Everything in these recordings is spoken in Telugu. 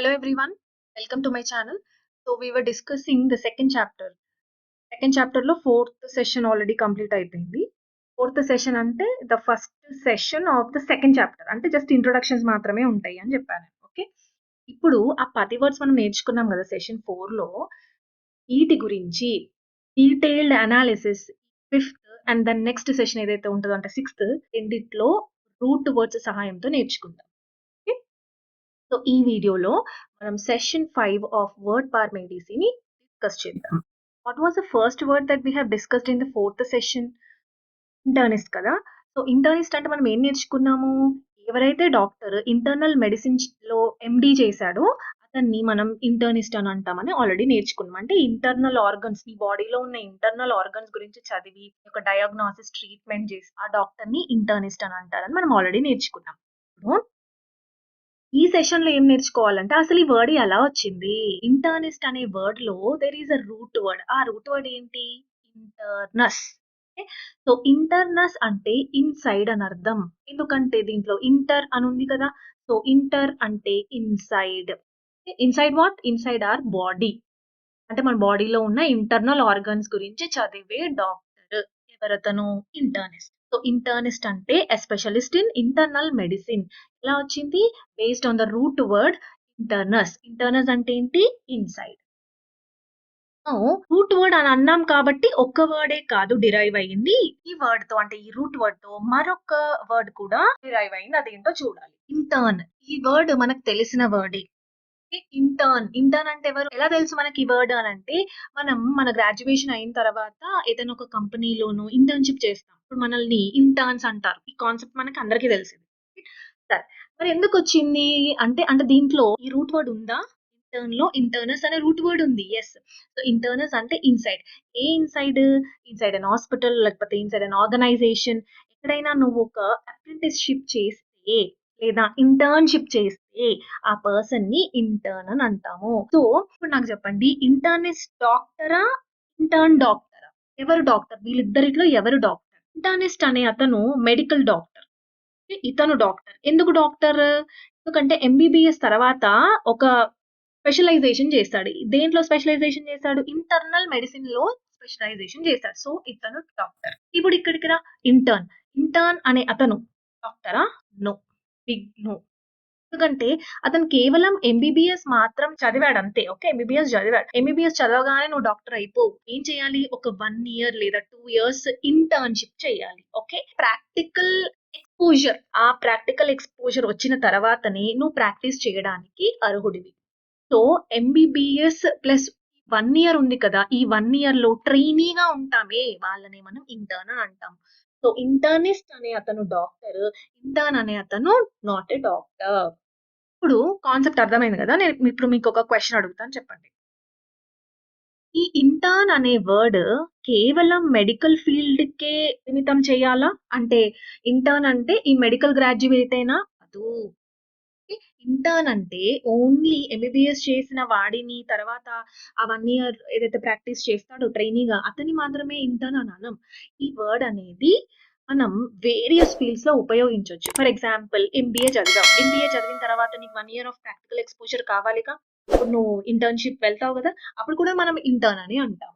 Hello everyone, welcome to my channel. So we were discussing the second chapter. Second chapter లో fourth session already complete అయిపోయింది. Fourth session అంటే the first session of the second chapter. అంటే just introductions మాత్రమే ఉంటాయి అని చెప్పాను. ఓకే, ఇప్పుడు ఆ 10 వర్డ్స్ మనం నేర్చుకున్నాం కదా సెషన్ 4 లో. వీటి గురించి detailed analysis fifth and then next session ఏదైతే ఉంటుందో అంటే సిక్స్త్ రెండిట్లో రూట్ వర్డ్స్ సహాయంతో నేర్చుకుంటాం. ఓకే, సో ఈ వీడియోలో మనం సెషన్ 5 ఆఫ్ వర్డ్ పవర్ మెడిసిని డిస్కస్ చేద్దాం. What was the first word that we have discussed in the fourth session? Internist కదా. సో ఇంటర్నిస్ట్ అంటే మనం ఏం నేర్చుకున్నాము? ఎవరైతే డాక్టర్ ఇంటర్నల్ మెడిసిన్ లో ఎండి చేశాడో అతన్ని మనం ఇంటర్నిస్ట్ అని అంటామని ఆల్రెడీ నేర్చుకున్నాం. అంటే ఇంటర్నల్ ఆర్గన్స్, మీ బాడీలో ఉన్న ఇంటర్నల్ ఆర్గన్స్ గురించి చదివి ఒక డయాగ్నోసిస్ ట్రీట్మెంట్ చేసి ఆ డాక్టర్ ని ఇంటర్నిస్ట్ అని అంటారని మనం ఆల్రెడీ నేర్చుకున్నాం. ఇప్పుడు ఈ సెషన్ లో ఏం నేర్చుకోవాలంటే అసలు ఈ వర్డ్ ఎలా వచ్చింది? ఇంటర్నిస్ట్ అనే వర్డ్ లో there is a root word. ఆ రూట్ వర్డ్ ఏంటి? ఇంటర్నస్. సో ఇంటర్నస్ అంటే ఇన్సైడ్ అని అర్థం. ఎందుకంటే దీంట్లో ఇంటర్ అని ఉంది కదా. సో ఇంటర్ అంటే inside. Inside what? Inside our body. అంటే మన బాడీలో ఉన్న ఇంటర్నల్ ఆర్గన్స్ గురించి చదివే డాక్టర్ ఎవరతను? ఇంటర్నిస్ట్. సో ఇంటర్నిస్ట్ అంటే a specialist in internal medicine. ఎలా వచ్చింది? Based on the root word internus. Internus అంటే ఏంటి? ఇన్సైడ్. రూట్ వర్డ్ అని అన్నాం కాబట్టి ఒక్క వర్డే కాదు డిరైవ్ అయ్యింది. ఈ వర్డ్ తో అంటే ఈ రూట్ వర్డ్ తో మరొక వర్డ్ కూడా డిరైవ్ అయింది. అదేంటో చూడాలి. ఇంటర్న్, ఈ వర్డ్ మనకు తెలిసిన వర్డే. ఇంటర్న్. ఇంటర్న్ అంటే ఎవరు? ఎలా తెలుసు మనకి ఈ వర్డ్ అని అంటే, మనం మన గ్రాడ్యుయేషన్ అయిన తర్వాత ఏదైనా ఒక కంపెనీలోనూ ఇంటర్న్షిప్ చేస్తాం. ఇప్పుడు మనల్ని ఇంటర్న్స్ అంటారు. ఈ కాన్సెప్ట్ మనకి అందరికీ తెలిసింది. సరే, మరి ఎందుకు వచ్చింది అంటే దీంట్లో ఈ రూట్ వర్డ్ ఉందా? ఇంటర్న్ లో ఇంటర్నస్ అనే రూట్ వర్డ్ ఉంది. ఎస్. సో ఇంటర్నస్ అంటే ఇన్సైడ్. ఏ ఇన్సైడ్? ఇన్సైడ్ అన్ హాస్పిటల్, లేకపోతే ఇన్సైడ్ అన్ ఆర్గనైజేషన్. ఎక్కడైనా నువ్వు ఒక అప్రెంటిస్షిప్ చేస్తే లేదా ఇంటర్న్షిప్ చేస్తే ఆ పర్సన్ ని ఇంటర్న్ అని అంటాము. సో ఇప్పుడు నాకు చెప్పండి, ఇంటర్నిస్ట్ డాక్టరా, ఇంటర్న్ డాక్టరా? ఎవరు డాక్టర్? వీళ్ళిద్దరిలో ఎవరు డాక్టర్? ఇంటర్నిస్ట్ అనే అతను మెడికల్ డాక్టర్. ఇతను డాక్టర్. ఎందుకు డాక్టర్? ఎందుకంటే ఎంబీబీఎస్ తర్వాత ఒక స్పెషలైజేషన్ చేస్తాడు. దేంట్లో స్పెషలైజేషన్ చేస్తాడు? ఇంటర్నల్ మెడిసిన్ లో స్పెషలైజేషన్ చేస్తాడు. సో ఇతను డాక్టర్. ఇప్పుడు ఇక్కడికి రా. ఇంటర్న్. ఇంటర్న్ అనే అతను డాక్టరా? నో. Big no. ఎందుకంటే అతను కేవలం ఎంబీబీఎస్ మాత్రం చదివాడు అంతే. ఓకే, ఎంబీబీఎస్ చదివాడు. ఎంబీబీఎస్ చదవగానే నువ్వు డాక్టర్ అయిపోవు. ఏం చేయాలి? ఒక 1 ఇయర్ లేదా 2 ఇయర్స్ ఇంటర్న్షిప్ చేయాలి. Okay, practical exposure. ఆ ప్రాక్టికల్ ఎక్స్పోజర్ వచ్చిన తర్వాతనే నువ్వు ప్రాక్టీస్ చేయడానికి అర్హుడివి. సో ఎంబీబీఎస్ ప్లస్ 1 ఇయర్ ఉంది కదా, ఈ 1 ఇయర్ లో ట్రైనీగా ఉంటామే వాళ్ళని మనం ఇంటర్న్ అని అంటాం. సో ఇంటర్నిస్ట్ అనే అతను డాక్టర్, ఇంటర్న్ అనే అతను నాట్ ఏ డాక్టర్. ఇప్పుడు కాన్సెప్ట్ అర్థమైంది కదా. నేను ఇప్పుడు మీకు ఒక క్వశ్చన్ అడుగుతాను, చెప్పండి. ఈ ఇంటర్న్ అనే వర్డ్ కేవలం మెడికల్ ఫీల్డ్ కే నిమితం చేయాలా? అంటే ఇంటర్న్ అంటే ఈ మెడికల్ గ్రాడ్యుయేటేనా? కాదు. ఇంటర్న్ అంటే ఓన్లీ ఎంబీబీఎస్ చేసిన వాడిని, తర్వాత ఆ 1 ఇయర్ ఏదైతే ప్రాక్టీస్ చేస్తాడో ట్రైనీగా అతని మాత్రమే ఇంటర్న్ అని అనం. ఈ వర్డ్ అనేది మనం వేరియస్ ఫీల్డ్స్ లో ఉపయోగించవచ్చు. ఫర్ ఎగ్జాంపుల్ ఎంబీఏ చదివావు. ఎంబీఏ చదివిన తర్వాత నీకు 1 ఇయర్ ఆఫ్ ప్రాక్టికల్ ఎక్స్పోజర్ కావాలిగా. ఇప్పుడు నువ్వు ఇంటర్న్షిప్ వెళ్తావు కదా, అప్పుడు కూడా మనం ఇంటర్న్ అని అంటాం.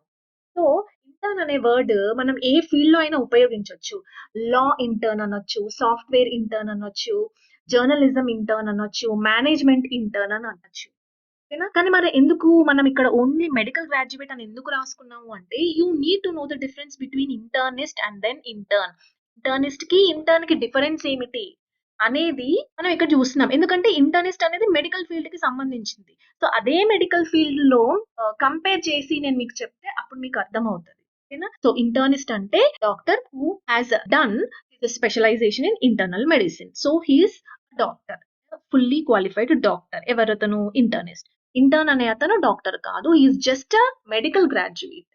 సో ఇంటర్న్ అనే వర్డ్ మనం ఏ ఫీల్డ్ లో అయినా ఉపయోగించవచ్చు. లా ఇంటర్న్ అనొచ్చు, సాఫ్ట్వేర్ ఇంటర్న్ అనొచ్చు, జర్నలిజం ఇంటర్న్ అనొచ్చు, మేనేజ్మెంట్ ఇంటర్న్ అని అనొచ్చు. ఓకేనా? కానీ మరి ఎందుకు మనం ఇక్కడ ఓన్లీ మెడికల్ గ్రాడ్యుయేట్ అని ఎందుకు రాసుకున్నాము అంటే, you need to know the difference between internist and then intern. Internist కి ఇంటర్న్ కి డిఫరెన్స్ ఏమిటి అనేది మనం ఇక్కడ చూస్తున్నాం. ఎందుకంటే ఇంటర్నిస్ట్ అనేది మెడికల్ ఫీల్డ్ కి సంబంధించింది. సో అదే మెడికల్ ఫీల్డ్ లో కంపేర్ చేసి నేను మీకు చెప్తే అప్పుడు మీకు అర్థమవుతుంది. ఓకేనా? సో ఇంటర్నిస్ట్ అంటే doctor who has done specialisation in internal medicine. So he is doctor, fully qualified doctor. ఎవరతను? ఇంటర్నిస్ట్. ఇంటర్న్ అనే అతను డాక్టర్ కాదు, is just a medical graduate.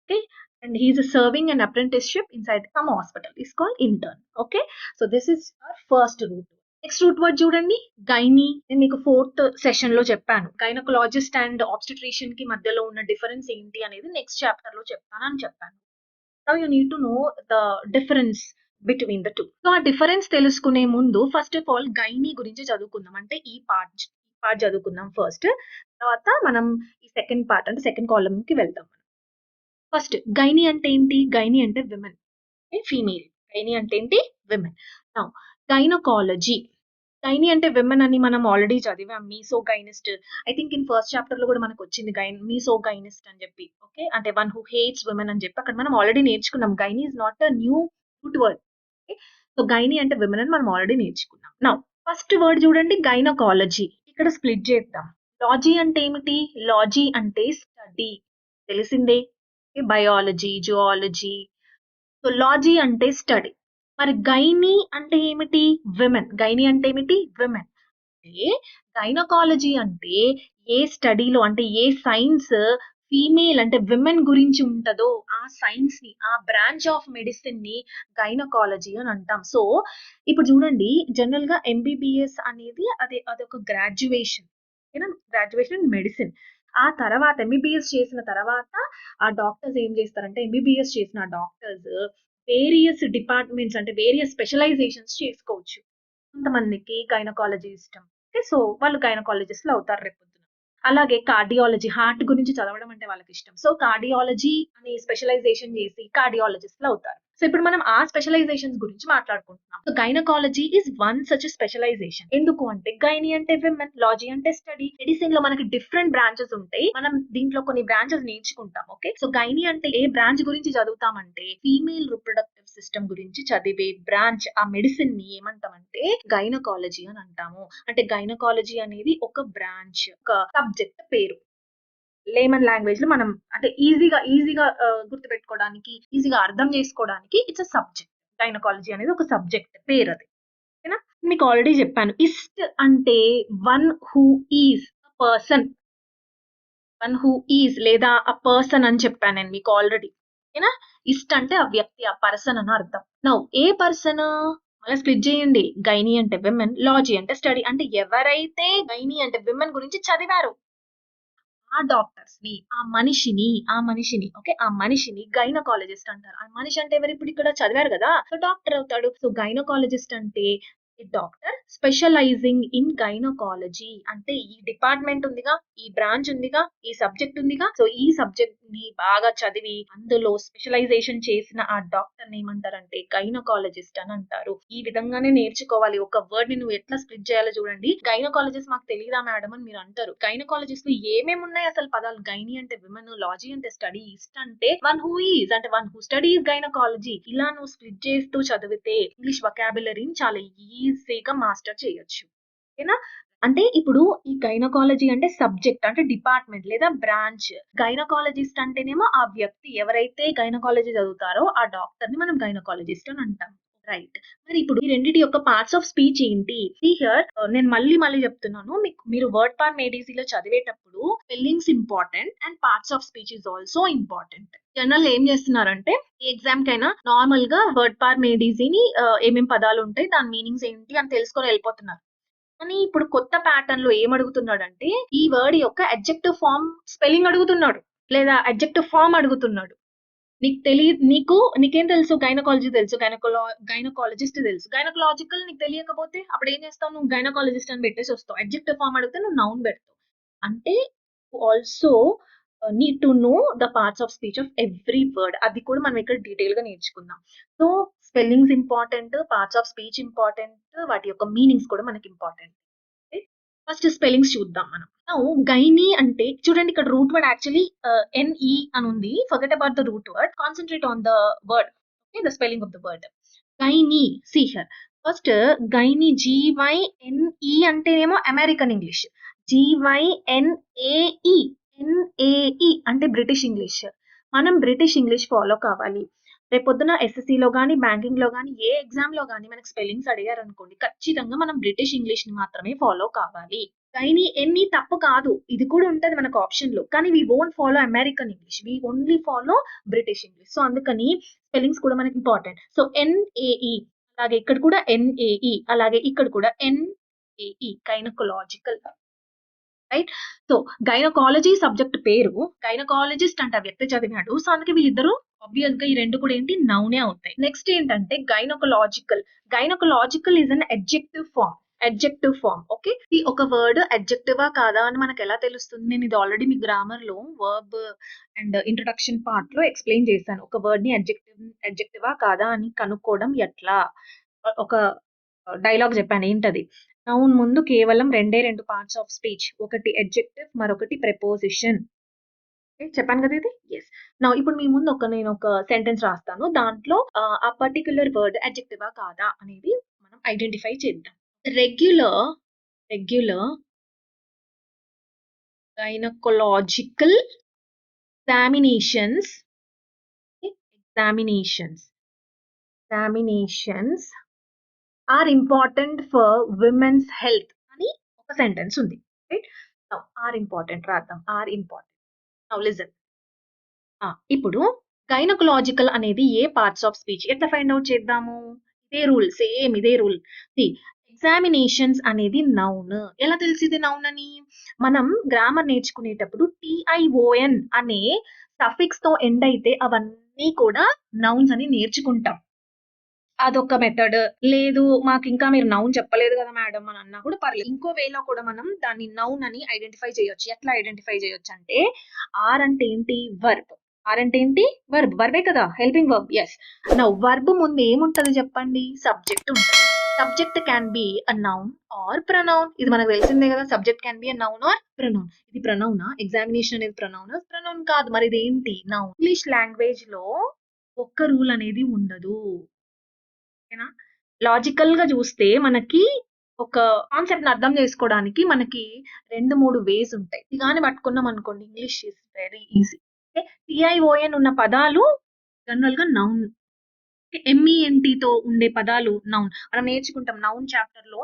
Okay, and he is serving an apprenticeship inside some hospital. Is called intern. Okay, so this is our first root. Next root word చూడండి, గైనీ. నేను మీకు ఫోర్త్ సెషన్ లో చెప్పాను గైనకాలజిస్ట్ అండ్ ఆబ్స్టెట్రిషియన్ కి మధ్యలో ఉన్న డిఫరెన్స్ ఏంటి అనేది నెక్స్ట్ చాప్టర్ లో చెప్తానని చెప్పాను. Now you need to know the difference between the two. So ఆ డిఫరెన్స్ తెలుసుకునే ముందు ఫస్ట్ ఆఫ్ ఆల్ గైనీ గురించి చదువుకుందాం. అంటే ఈ పార్ట్ పార్ట్ చదువుకుందాం ఫస్ట్. తర్వాత మనం ఈ సెకండ్ పార్ట్ అంటే సెకండ్ కాలమ్‌కి వెళ్దాం. ఫస్ట్ గైనీ అంటే ఏంటి? గైనీ అంటే విమెన్. ఫీమేల్. గైనీ అంటే ఏంటి? విమెన్. Now gynaecology. గైనీ అంటే విమెన్ అని మనం ఆల్రెడీ చదివాం. మీసోగైనిస్ట్. ఐ థింక్ ఇన్ ఫస్ట్ చాప్టర్‌లో కూడా మనకొచ్చింది మీసోగైనిస్ట్ అని చెప్పి. ఓకే. అంటే వన్ హూ హేట్స్ విమెన్ అని చెప్పి అక్కడ మనం ఆల్రెడీ నేర్చుకున్నాం. Gynae is not a new root word. Okay. So gynae అంటే విమెన్ అని మనం ఆల్రెడీ నేర్చుకున్నాం. నౌ ఫస్ట్ వర్డ్ చూడండి గైనకాలజీ. ఇక్కడ స్ప్లిట్ చేద్దాం. లాజీ అంటే ఏమిటి? లాజీ అంటే స్టడీ. తెలిసిందే. Biology, zoology. సో లాజీ అంటే స్టడీ. మరి గైనీ అంటే ఏమిటి? విమెన్. గైనీ అంటే ఏమిటి? విమెన్. అంటే గైనకాలజీ అంటే ఏ స్టడీలో అంటే ఏ సైన్స్ ఫీమేల్ అంటే విమెన్ గురించి ఉంటదో ఆ సైన్స్ ని ఆ బ్రాంచ్ ఆఫ్ మెడిసిన్ ని గైనకాలజీ అని అంటాం. సో ఇప్పుడు చూడండి జనరల్ గా ఎంబీబీఎస్ అనేది అదొక గ్రాడ్యుయేషన్. ఓకేనా? Graduation in medicine. ఆ తర్వాత ఎంబీబీఎస్ చేసిన తర్వాత ఆ డాక్టర్స్ ఏం చేస్తారంటే ఎంబీబీఎస్ చేసిన డాక్టర్స్ వేరియస్ డిపార్ట్మెంట్స్ అంటే వేరియస్ స్పెషలైజేషన్స్ చేసుకోవచ్చు. కొంతమందికి గైనకాలజీ ఇష్టం. ఓకే. సో వాళ్ళు గైనకాలజిస్ట్‌లు అవుతారు రేపొద్దున. అలాగే కార్డియాలజీ హార్ట్ గురించి చదవడం అంటే వాళ్ళకిష్టం. సో కార్డియాలజీ అనే స్పెషలైజేషన్ చేసి కార్డియాలజిస్ట్‌లు అవుతారు. సో ఇప్పుడు మనం ఆ స్పెషలైజేషన్స్ గురించి మాట్లాడుకుంటున్నాం. So gynaecology is one such specialisation. ఎందుకు అంటే గైనీ అంటే విమెన్, లాజీ అంటే స్టడీ. మెడిసిన్ లో మనకి డిఫరెంట్ బ్రాంచెస్ ఉంటాయి. మనం దీంట్లో కొన్ని బ్రాంచెస్ నేర్చుకుంటాం. ఓకే. సో గైనీ అంటే ఏ బ్రాంచ్ గురించి చదువుతామంటే ఫీమేల్ రిప్రొడక్టివ్ సిస్టమ్ గురించి చదివే బ్రాంచ్ ఆ మెడిసిన్ ని ఏమంటామంటే గైనకాలజీ అని అంటాము. అంటే గైనకాలజీ అనేది ఒక బ్రాంచ్, ఒక సబ్జెక్ట్ పేరు. లేమన్ లాంగ్వేజ్ లో మనం అంటే ఈజీగా గుర్తుపెట్టుకోవడానికి, ఈజీగా అర్థం చేసుకోవడానికి ఇట్స్ అ సబ్జెక్ట్. గైనకాలజీ అనేది ఒక సబ్జెక్ట్ పేరు అది. ఓకేనా? మీకు ఆల్రెడీ చెప్పాను. ఇస్ట్ అంటే one who is a person. One who is లేదా అ పర్సన్ అని చెప్పాను నేను మీకు ఆల్రెడీ. ఓకేనా? ఇస్ట్ అంటే ఆ వ్యక్తి, ఆ పర్సన్ అని అర్థం. నౌ ఏ పర్సన్ మళ్ళీ స్ప్లిట్ చేయండి. గైనీ అంటే విమెన్, లాజీ అంటే స్టడీ. అంటే ఎవరైతే గైనీ అంటే విమెన్ గురించి చదివారు ఆ డాక్టర్స్ ని, ఆ మనిషిని ఓకే. ఆ మనిషిని గైనకాలజిస్ట్ అంటారు. ఆ మనిషి అంటే ఎవరు? ఇప్పుడు ఇక్కడ చదివారు కదా! సో డాక్టర్ అవుతాడు. సో గైనకాలజిస్ట్ అంటే డాక్టర్ స్పెషలైజింగ్ ఇన్ గైనకాలజీ. అంటే ఈ డిపార్ట్మెంట్ ఉందిగా, ఈ బ్రాంచ్ ఉందిగా, ఈ సబ్జెక్ట్ ఉందిగా. సో ఈ సబ్జెక్ట్ ని బాగా చదివి అందులో స్పెషలైజేషన్ చేసిన ఆ డాక్టర్ ని ఏమంటారంటే గైనకాలజిస్ట్ అని అంటారు. ఈ విధంగానే నేర్చుకోవాలి. ఒక వర్డ్ ని నువ్వు ఎట్లా స్ప్లిట్ చేయాలో చూడండి. గైనకాలజిస్ట్ మాకు తెలియదా మేడం అని మీరు అంటారు. గైనకాలజిస్ట్ లో ఏమేమి ఉన్నాయి అసలు పదాలు? గైనీ అంటే విమెన్, లాజీ అంటే స్టడీ, ఇస్ట్ అంటే వన్ హూ ఈజ్ అంటే వన్ హూ స్టడీస్ గైనకాలజీ. ఇలా నువ్వు స్ప్లిట్ చేస్తూ చదివితే ఇంగ్లీష్ వొకాబులరీని చాలా ఈజీగా మాస్టర్ చేయొచ్చు. ఓకేనా? అంటే ఇప్పుడు ఈ గైనకాలజీ అంటే సబ్జెక్ట్ అంటే డిపార్ట్మెంట్ లేదా బ్రాంచ్. గైనకాలజిస్ట్ అంటేనేమో ఆ వ్యక్తి ఎవరైతే గైనకాలజీ చదువుతారో ఆ డాక్టర్ ని మనం గైనకాలజిస్ట్ అని అంటాం. రైట్. మరి ఇప్పుడు ఈ రెండిటి యొక్క పార్ట్స్ ఆఫ్ స్పీచ్ ఏంటి? హియర్ నేను మళ్ళీ చెప్తున్నాను. మీరు వర్డ్ పార్ ఏడీసీలో చదివేటప్పుడు spellings important and parts of speech is also important. General ఏం చేస్తున్నారంటే ఏ ఎగ్జామ్ కైనా నార్మల్ గా వర్డ్ పార్ ఏడీసీని ఏమేం పదాలు ఉంటాయి, దాని మీనింగ్స్ ఏంటి అని తెలుసుకొని వెళ్ళిపోతున్నారు. కానీ ఇప్పుడు కొత్త ప్యాటర్న్ లో ఏం అడుగుతున్నాడంటే ఈ వర్డ్ యొక్క అడ్జెక్టివ్ ఫార్మ్ స్పెల్లింగ్ అడుగుతున్నాడు లేదా అడ్జెక్టివ్ ఫార్మ్ అడుగుతున్నాడు. నీకేం తెలుసు? గైనకాలజీ తెలుసు, గైనకాలజిస్ట్ తెలుసు. గైనకలాజికల్ నీకు తెలియకపోతే అప్పుడు ఏం చేస్తావు? నువ్వు గైనకాలజిస్ట్ అని పెట్టేసి వస్తావు. అడ్జెక్టివ్ ఫార్మ్ అడిగితే నువ్వు నౌన్ పెడతావు. అంటే also need to know the parts of speech of every word. అది కూడా మనం ఇక్కడ డీటెయిల్ గా నేర్చుకుందాం. So spellings important, parts of speech important, వాటి యొక్క మీనింగ్స్ కూడా మనకి ఇంపార్టెంట్. ఫస్ట్ స్పెల్లింగ్స్ చూద్దాం మనం. గైనీ అంటే చూడండి ఇక్కడ రూట్ వర్డ్ యాక్చువల్లీ ఎన్ఈ అని ఉంది. Forget about the root word, concentrate on the word. Okay, the spelling of the word. Gynae, see here. First gynae GYNE అంటేనేమో అమెరికన్ ఇంగ్లీష్. GYNAE NAE అంటే బ్రిటిష్ ఇంగ్లీష్. మనం బ్రిటిష్ ఇంగ్లీష్ ఫాలో కావాలి. రేపొద్దున ఎస్ఎస్సిలో కానీ బ్యాంకింగ్ లో కానీ ఏ ఎగ్జామ్ లో కానీ మనకి స్పెల్లింగ్స్ అడిగారు అనుకోండి, ఖచ్చితంగా మనం బ్రిటిష్ ఇంగ్లీష్ ని మాత్రమే ఫాలో కావాలి. గైనీ ఎన్ని తప్పు కాదు, ఇది కూడా ఉంటది మనకు ఆప్షన్ లో. కానీ we won't follow American English, we only follow British English. So అందుకని స్పెల్లింగ్స్ కూడా మనకి ఇంపార్టెంట్. సో NAE, అలాగే ఇక్కడ కూడా NAE, అలాగే ఇక్కడ కూడా NAE, gynaecological. Right. So gynaecology subject పేరు, గైనకాలజిస్ట్ అంటే ఆ వ్యక్తి చదివాడు. సో అందుకే వీళ్ళిద్దరు ఆబ్వియస్ గా ఈ రెండు కూడా ఏంటి నౌనే అవుతాయి. నెక్స్ట్ ఏంటంటే gynaecological. Gynaecological is an adjective form. Adjective form. Okay, ఈ ఒక వర్డ్ అడ్జెక్టివా కాదా అని మనకు ఎలా తెలుస్తుంది? నేను ఇది ఆల్రెడీ మీ గ్రామర్ లో వర్బ్ అండ్ ఇంట్రొడక్షన్ పార్ట్ లో ఎక్స్ప్లెయిన్ చేశాను. ఒక వర్డ్ ని అడ్జెక్టివా కాదా అని కనుక్కోవడం ఎట్లా. ఒక డైలాగ్ చెప్పాను, ఏంటది? నౌన్ ముందు కేవలం రెండు పార్ట్స్ ఆఫ్ స్పీచ్, ఒకటి అడ్జెక్టివ్, మరొకటి ప్రెపోజిషన్. చెప్పాను కదా ఇది. ఎస్. నా ఇప్పుడు మీ ముందు నేను ఒక సెంటెన్స్ రాస్తాను, దాంట్లో ఆ పర్టికులర్ వర్డ్ అడ్జెక్టివా కాదా అనేది మనం ఐడెంటిఫై చేద్దాం. Regular gynaecological examinations are important for women's health అని ఒక సెంటెన్స్ ఉంది. రైట్. ఆర్ ఇంపార్టెంట్ రాద్దాం. Are important. Now listen. ఇప్పుడు గైనకలాజికల్ అనేది ఏ పార్ట్స్ ఆఫ్ స్పీచ్ ఎట్లా ఫైండ్ అవుట్ చేద్దాము? ఇదే రూల్, సేమ్ ఇదే రూల్. ఎగ్జామినేషన్స్ అనేది నౌన్. ఎలా తెలిసింది నౌన్ అని? మనం గ్రామర్ నేర్చుకునేటప్పుడు TION అనే సఫిక్స్ తో ఎండ్ అయితే అవన్నీ కూడా నౌన్స్ అని నేర్చుకుంటాం. అదొక మెథడ్. లేదు మాకు ఇంకా మీరు నౌన్ చెప్పలేదు కదా మేడం అని అన్నా కూడా పర్లేదు. ఇంకో వేలో కూడా మనం దాన్ని నౌన్ అని ఐడెంటిఫై చేయొచ్చు. ఎట్లా ఐడెంటిఫై చేయొచ్చు అంటే, ఆర్ అంటే ఏంటి? వర్బ్. ఆర్ అంటే ఏంటి? వర్బ్. వర్బే కదా, helping verb. Yes. Now verb ముందు ఏముంటది చెప్పండి? సబ్జెక్ట్ ఉంటుంది. Subject can be a noun or pronoun. ఇది మనకు తెలిసిందే కదా, subject can be a noun or pronoun. ఇది ప్రొనౌనా? ఎగ్జామినేషన్ అనేది ప్రొనౌన్ కాదు. మరి ఇది ఏంటి? నౌన్. ఇంగ్లీష్ లాంగ్వేజ్ లో ఒక్క రూల్ అనేది ఉండదు. ఓకేనా? లాజికల్ గా చూస్తే మనకి ఒక కాన్సెప్ట్ ని అర్థం చేసుకోవడానికి మనకి 2-3 వేస్ ఉంటాయి. ఇది కానీ పట్టుకున్నాం అనుకోండి, English is very easy. TION ఉన్న పదాలు జనరల్ గా నౌన్. MENT తో ఉండే పదాలు నౌన్. మనం నేర్చుకుంటాం నౌన్ చాప్టర్ లో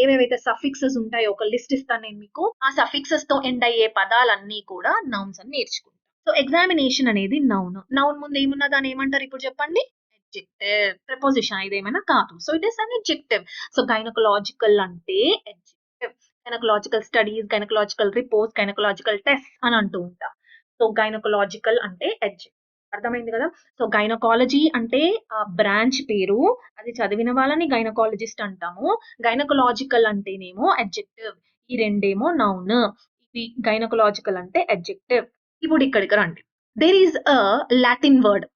ఏవేవైతే సఫిక్సెస్ ఉంటాయో ఒక లిస్ట్ ఇస్తాను నేను మీకు. ఆ సఫిక్సెస్ తో ఎండ్ అయ్యే పదాలన్నీ కూడా నౌన్స్ అని నేర్చుకుంటాం. సో ఎగ్జామినేషన్ అనేది నౌన్. నౌన్ ముందు ఏమున్నా దాన్ని ఏమంటారు ఇప్పుడు చెప్పండి? అడ్జెక్టివ్. ప్రిపోజిషన్ ఇదేమైనా కాదు. So it is an adjective. So gynaecological అంటే adjective. Gynaecological studies, gynaecological reports, gynaecological test అని అంటూ ఉంటాం. సో గైనకలాజికల్ అంటే అడ్జెక్టివ్. అర్థమైంది కదా? సో గైనకాలజీ అంటే ఆ బ్రాంచ్ పేరు, అది చదివిన వాళ్ళని గైనకాలజిస్ట్ అంటాము. గైనకలాజికల్ అంటేనేమో అడ్జెక్టివ్, ఈ రెండేమో నౌన్. ఇది గైనకలాజికల్ అంటే అడ్జెక్టివ్. ఇప్పుడు ఇక్కడికి రండి. There is a Latin word,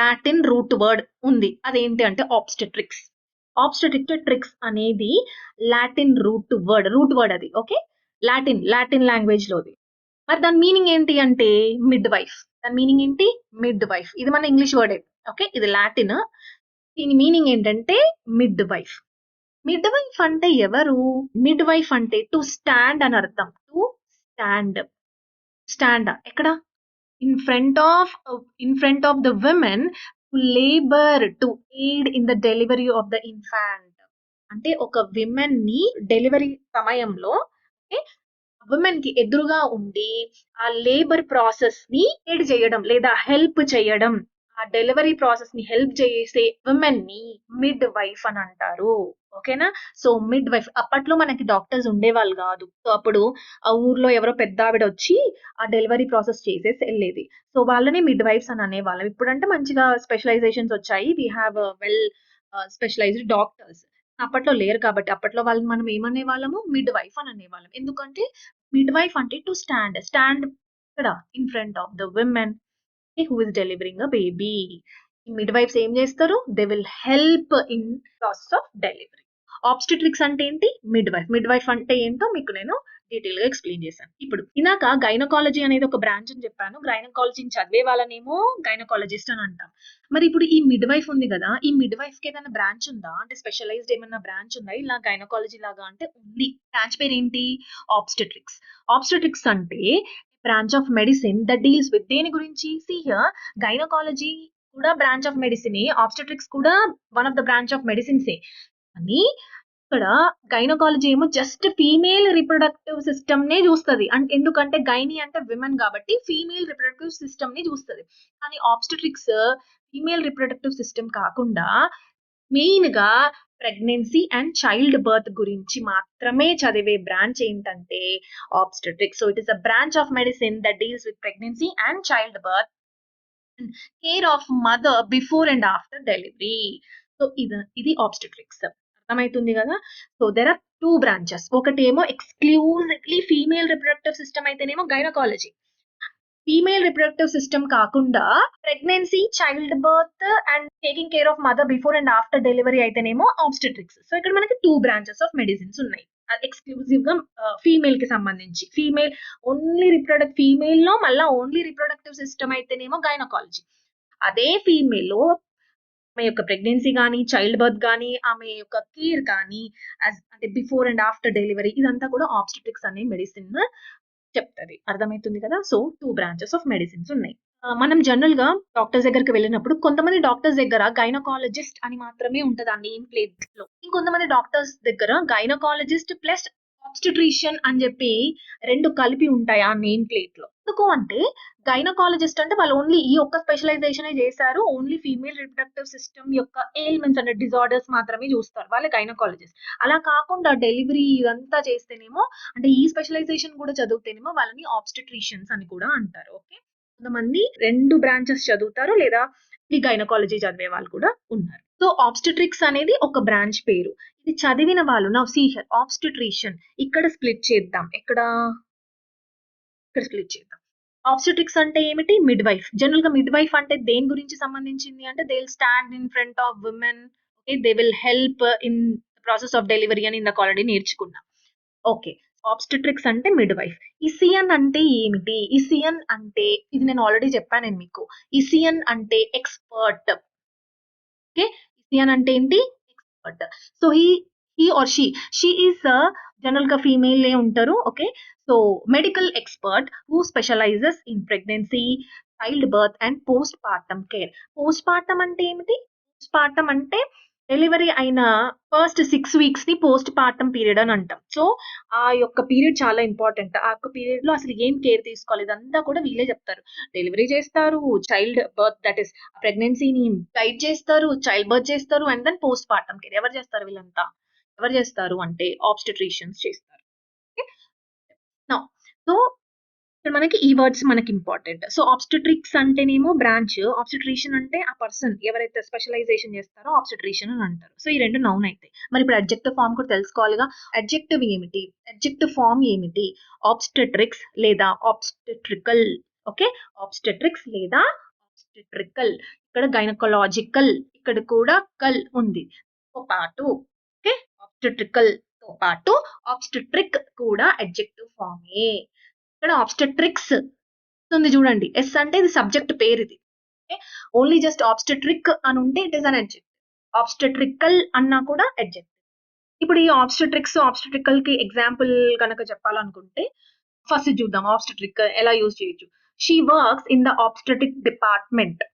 Latin root word ఉంది. అదేంటి అంటే ఆబ్స్టెట్రిక్స్. ఆబ్స్టెట్రిక్స్ అనేది లాటిన్ రూట్ వర్డ్ అది. ఓకే, లాటిన్ లాంగ్వేజ్ లోది. మరి దాని మీనింగ్ ఏంటి అంటే మిడ్ వైఫ్. దాని మీనింగ్ ఏంటి? Midwife. ఇది మన ఇంగ్లీష్ వర్డే. ఓకే, ఇది లాటిన్. దీని మీనింగ్ ఏంటంటే మిడ్ వైఫ్. మిడ్ వైఫ్ అంటే ఎవరు? మిడ్ వైఫ్ అంటే టు స్టాండ్ అని అర్థం. టు స్టాండ్ ఎక్కడ? In front of the women to labour, to aid in the delivery of the infant. అంటే ఒక విమెన్ ని డెలివరీ సమయంలో విమెన్ కి ఎదురుగా ఉండి ఆ లేబర్ ప్రాసెస్ ని ఎయిడ్ చేయడం లేదా హెల్ప్ చేయడం, ఆ డెలివరీ ప్రాసెస్ ని హెల్ప్ చేసే విమెన్ ని మిడ్ వైఫ్ అని అంటారు. ఓకేనా? So mid wife. అప్పట్లో మనకి డాక్టర్స్ ఉండేవాళ్ళు కాదు. సో అప్పుడు ఆ ఊర్లో ఎవరో పెద్ద ఆవిడ వచ్చి ఆ డెలివరీ ప్రాసెస్ చేసేసి వెళ్ళేది. సో వాళ్ళని మిడ్ వైఫ్స్ అని అనేవాళ్ళం. ఇప్పుడంటే మంచిగా స్పెషలైజేషన్స్ వచ్చాయి. We have well specialised doctors. అప్పట్లో లేరు కాబట్టి అప్పట్లో వాళ్ళని మనం ఏమనే వాళ్ళము? మిడ్ వైఫ్ అని అనేవాళ్ళం. ఎందుకంటే మిడ్ వైఫ్ అంటే టు స్టాండ్ ఇక్కడ in front of the women who is delivering a baby. Midwifes ఏం చేస్తారు? They will help in process of delivery. Obstetrics అంటే ఏంటి? మిడ్ వైఫ్ అంటే ఏంటో మీకు నేను డీటెయిల్ గా ఎక్స్ప్లెయిన్ చేశాను. ఇప్పుడు ఇనాక గైనకాలజీ అనేది ఒక బ్రాంచ్ అని చెప్పాను. గైనకాలజీని చదివే వాళ్ళనేమో గైనకాలజిస్ట్ అని అంటాం. మరి ఇప్పుడు ఈ మిడ్ వైఫ్ ఉంది కదా, ఈ మిడ్ వైఫ్ కి ఏదైనా బ్రాంచ్ ఉందా అంటే స్పెషలైజ్డ్ ఏమైనా బ్రాంచ్ ఉందా ఇలా గైనకాలజీ లాగా అంటే? ఉంది. బ్రాంచ్ పేరు ఏంటి? ఆబ్స్టెట్రిక్స్. ఆబ్స్టెట్రిక్స్ అంటే branch of medicine that deals with దేని గురించి? సీ హియర్, గైనకాలజీ కూడా బ్రాంచ్ ఆఫ్ మెడిసిన్, ఆబ్స్టెట్రిక్స్ కూడా one of the branch of మెడిసిన్సే. అని ఇక్కడ గైనకాలజీ ఏమో జస్ట్ ఫీమేల్ రిప్రొడక్టివ్ సిస్టమ్ నే చూస్తుంది. ఎందుకంటే గైనీ అంటే విమెన్ కాబట్టి ఫీమేల్ రిప్రొడక్టివ్ సిస్టమ్ ని చూస్తుంది. కానీ ఆబ్స్టెట్రిక్స్ ఫీమేల్ రిప్రొడక్టివ్ సిస్టమ్ కాకుండా మెయిన్ గా ప్రెగ్నెన్సీ అండ్ చైల్డ్ బర్త్ గురించి మాత్రమే చదివే బ్రాంచ్ ఏంటంటే obstetrics. So it is a branch of medicine that deals with pregnancy and childbirth, care of mother before and after delivery. So ఇది ఆబ్స్టెట్రిక్స్. అర్థమవుతుంది కదా. So there are 2 branches. ఒకటేమో ఎక్స్క్లూజివ్లీ ఫీమేల్ రిప్రొడక్టివ్ సిస్టమ్ అయితేనేమో గైనకాలజీ. ఫీమేల్ రిప్రొడక్టివ్ సిస్టమ్ కాకుండా pregnancy, childbirth and taking care of mother before and after delivery అయితేనేమో ఆబ్స్టెట్రిక్స్. సో ఇక్కడ మనకి 2 బ్రాంచెస్ ఆఫ్ మెడిసిన్స్ ఉన్నాయి. ఎక్స్క్లూజివ్ గా ఫీమేల్ కి సంబంధించి. ఫీమేల్ ఓన్లీ ఫీమేల్ లో మళ్ళీ ఓన్లీ రిప్రొడక్టివ్ సిస్టమ్ అయితేనేమో గైనకాలజీ. అదే ఫీమేల్ లో ఆమె యొక్క ప్రెగ్నెన్సీ కానీ, చైల్డ్ బర్త్ కానీ, ఆమె యొక్క కేర్ కానీ, అంటే బిఫోర్ అండ్ ఆఫ్టర్ డెలివరీ, ఇదంతా కూడా ఆబ్స్టెట్రిక్స్ అనే మెడిసిన్ చెప్తది. అర్థమవుతుంది కదా. సో 2 బ్రాంచెస్ ఆఫ్ మెడిసిన్స్ ఉన్నాయి. మనం జనరల్ గా డాక్టర్స్ దగ్గరికి వెళ్ళినప్పుడు కొంతమంది డాక్టర్స్ దగ్గర గైనకాలజిస్ట్ అని మాత్రమే ఉంటది ఆ నేమ్ ప్లేట్ లో. ఇంకొంతమంది డాక్టర్స్ దగ్గర గైనకాలజిస్ట్ ప్లస్ ఆబ్స్టెట్రిషియన్ అని చెప్పి 2 కలిపి ఉంటాయి ఆ నేమ్ ప్లేట్ లో. ఎందుకు అంటే గైనకాలజిస్ట్ అంటే వాళ్ళు ఓన్లీ ఈ ఒక్క స్పెషలైజేషన్ చేశారు. ఓన్లీ ఫీమేల్ రిప్రొడక్టివ్ సిస్టమ్ యొక్క ఎయిల్మెంట్స్ అంటే డిజార్డర్స్ మాత్రమే చూస్తారు వాళ్ళ గైనకాలజిస్ట్. అలా కాకుండా డెలివరీ ఇదంతా చేస్తేనేమో, అంటే ఈ స్పెషలైజేషన్ కూడా చదివితేనేమో వాళ్ళని ఆబ్స్టెట్రిషియన్స్ అని కూడా అంటారు. ఓకే, కొంతమంది 2 బ్రాంచెస్ చదువుతారు లేదా ఈ గైనకాలజీ చదివే వాళ్ళు కూడా ఉన్నారు. సో ఆబ్స్టెట్రిక్స్ అనేది ఒక బ్రాంచ్ పేరు. ఇది చదివిన వాళ్ళు నా సీ హియర్ ఆబ్స్టెట్రిషియన్. ఇక్కడ స్ప్లిట్ చేద్దాం. ఇక్కడ స్ప్లిట్ చేద్దాం. ఆబ్స్టెట్రిక్స్ అంటే ఏమిటి? Mid wife. జనరల్ గా మిడ్ వైఫ్ అంటే దేని గురించి సంబంధించింది అంటే they will stand in front of women. Okay, they will help in process of delivery అని ఇందాక ఆల్రెడీ నేర్చుకున్నాం. ఓకే, ఆబ్స్టెట్రిక్స్ అంటే మిడ్ వైఫ్. ఇసియన్ అంటే ఏమిటి? ఇసియన్ అంటే ఇది నేను ఆల్రెడీ చెప్పాను మీకు. ఇసియన్ అంటే ఎక్స్పర్ట్. ఓకే, ఇసియన్ అంటే ఏంటి? Expert. So he or she is general గా ఫీమేల్ ఉంటారు. Okay, so medical expert who specializes in pregnancy, childbirth and post partum care. Post partum అంటే ఏమిటి? పోస్ట్ పార్టమ్ అంటే డెలివరీ అయిన ఫస్ట్ 6 వీక్స్ ని పోస్ట్ పార్టమ్ పీరియడ్ అని అంటాం. సో ఆ యొక్క పీరియడ్ చాలా ఇంపార్టెంట్. ఆ యొక్క పీరియడ్ లో అసలు ఏం కేర్ తీసుకోవాలి ఇదంతా కూడా వీళ్ళే చెప్తారు. డెలివరీ చేస్తారు, చైల్డ్ బర్త్ దట్ ఈస్ ప్రెగ్నెన్సీని గైడ్ చేస్తారు, చైల్డ్ బర్త్ చేస్తారు and then postpartum care. ఎవరు చేస్తారు వీళ్ళంతా? ఎవరు చేస్తారు అంటే ఆబ్స్టెట్రిషియన్స్ చేస్తారు. నౌ సో ఇక్కడ మనకి ఈ వర్డ్స్ మనకి ఇంపార్టెంట్. సో ఆబ్స్టెట్రిక్స్ అంటేనేమో బ్రాంచ్, ఆబ్స్టెట్రిషియన్ అంటే ఆ పర్సన్ ఎవరైతే స్పెషలైజేషన్ చేస్తారో ఆబ్స్టెట్రిషియన్ అని అంటారు. సో ఈ 2 నౌన్ అయితే మరి ఇప్పుడు అడ్జెక్టివ్ ఫామ్ కూడా తెలుసుకోవాలిగా. అడ్జెక్టివ్ ఏమిటి? అడ్జెక్టివ్ ఫామ్ ఏమిటి? ఆబ్స్టెట్రిక్స్ లేదా ఆబ్స్టెట్రికల్. ఓకే, ఆబ్స్టెట్రిక్స్ లేదా ఆబ్స్టెట్రికల్. ఇక్కడ గైనకలాజికల్ ఇక్కడ కూడా కల్ ఉంది తో పాటు. ఓకే, ఆబ్స్టెట్రికల్ తో పాటు ఆబ్స్టెట్రిక్ కూడా అడ్జెక్టివ్ ఫామే. ఇక్కడ ఆబ్స్టెట్రిక్స్ ఉంది చూడండి, ఎస్ అంటే ఇది సబ్జెక్ట్ పేరు. ఇది ఓన్లీ జస్ట్ ఆబ్స్టెట్రిక్ అని ఉంటే ఇట్ ఈస్ అన్ అడ్జెక్టివ్. ఆబ్స్టెట్రికల్ అన్నా కూడా అడ్జెక్టివ్. ఇప్పుడు ఈ ఆబ్స్టెట్రికల్ కి ఎగ్జాంపుల్ కనుక చెప్పాలనుకుంటే ఫస్ట్ చూద్దాం ఆబ్స్టెట్రిక్ ఎలా యూజ్ చేయొచ్చు. She works in the obstetric department.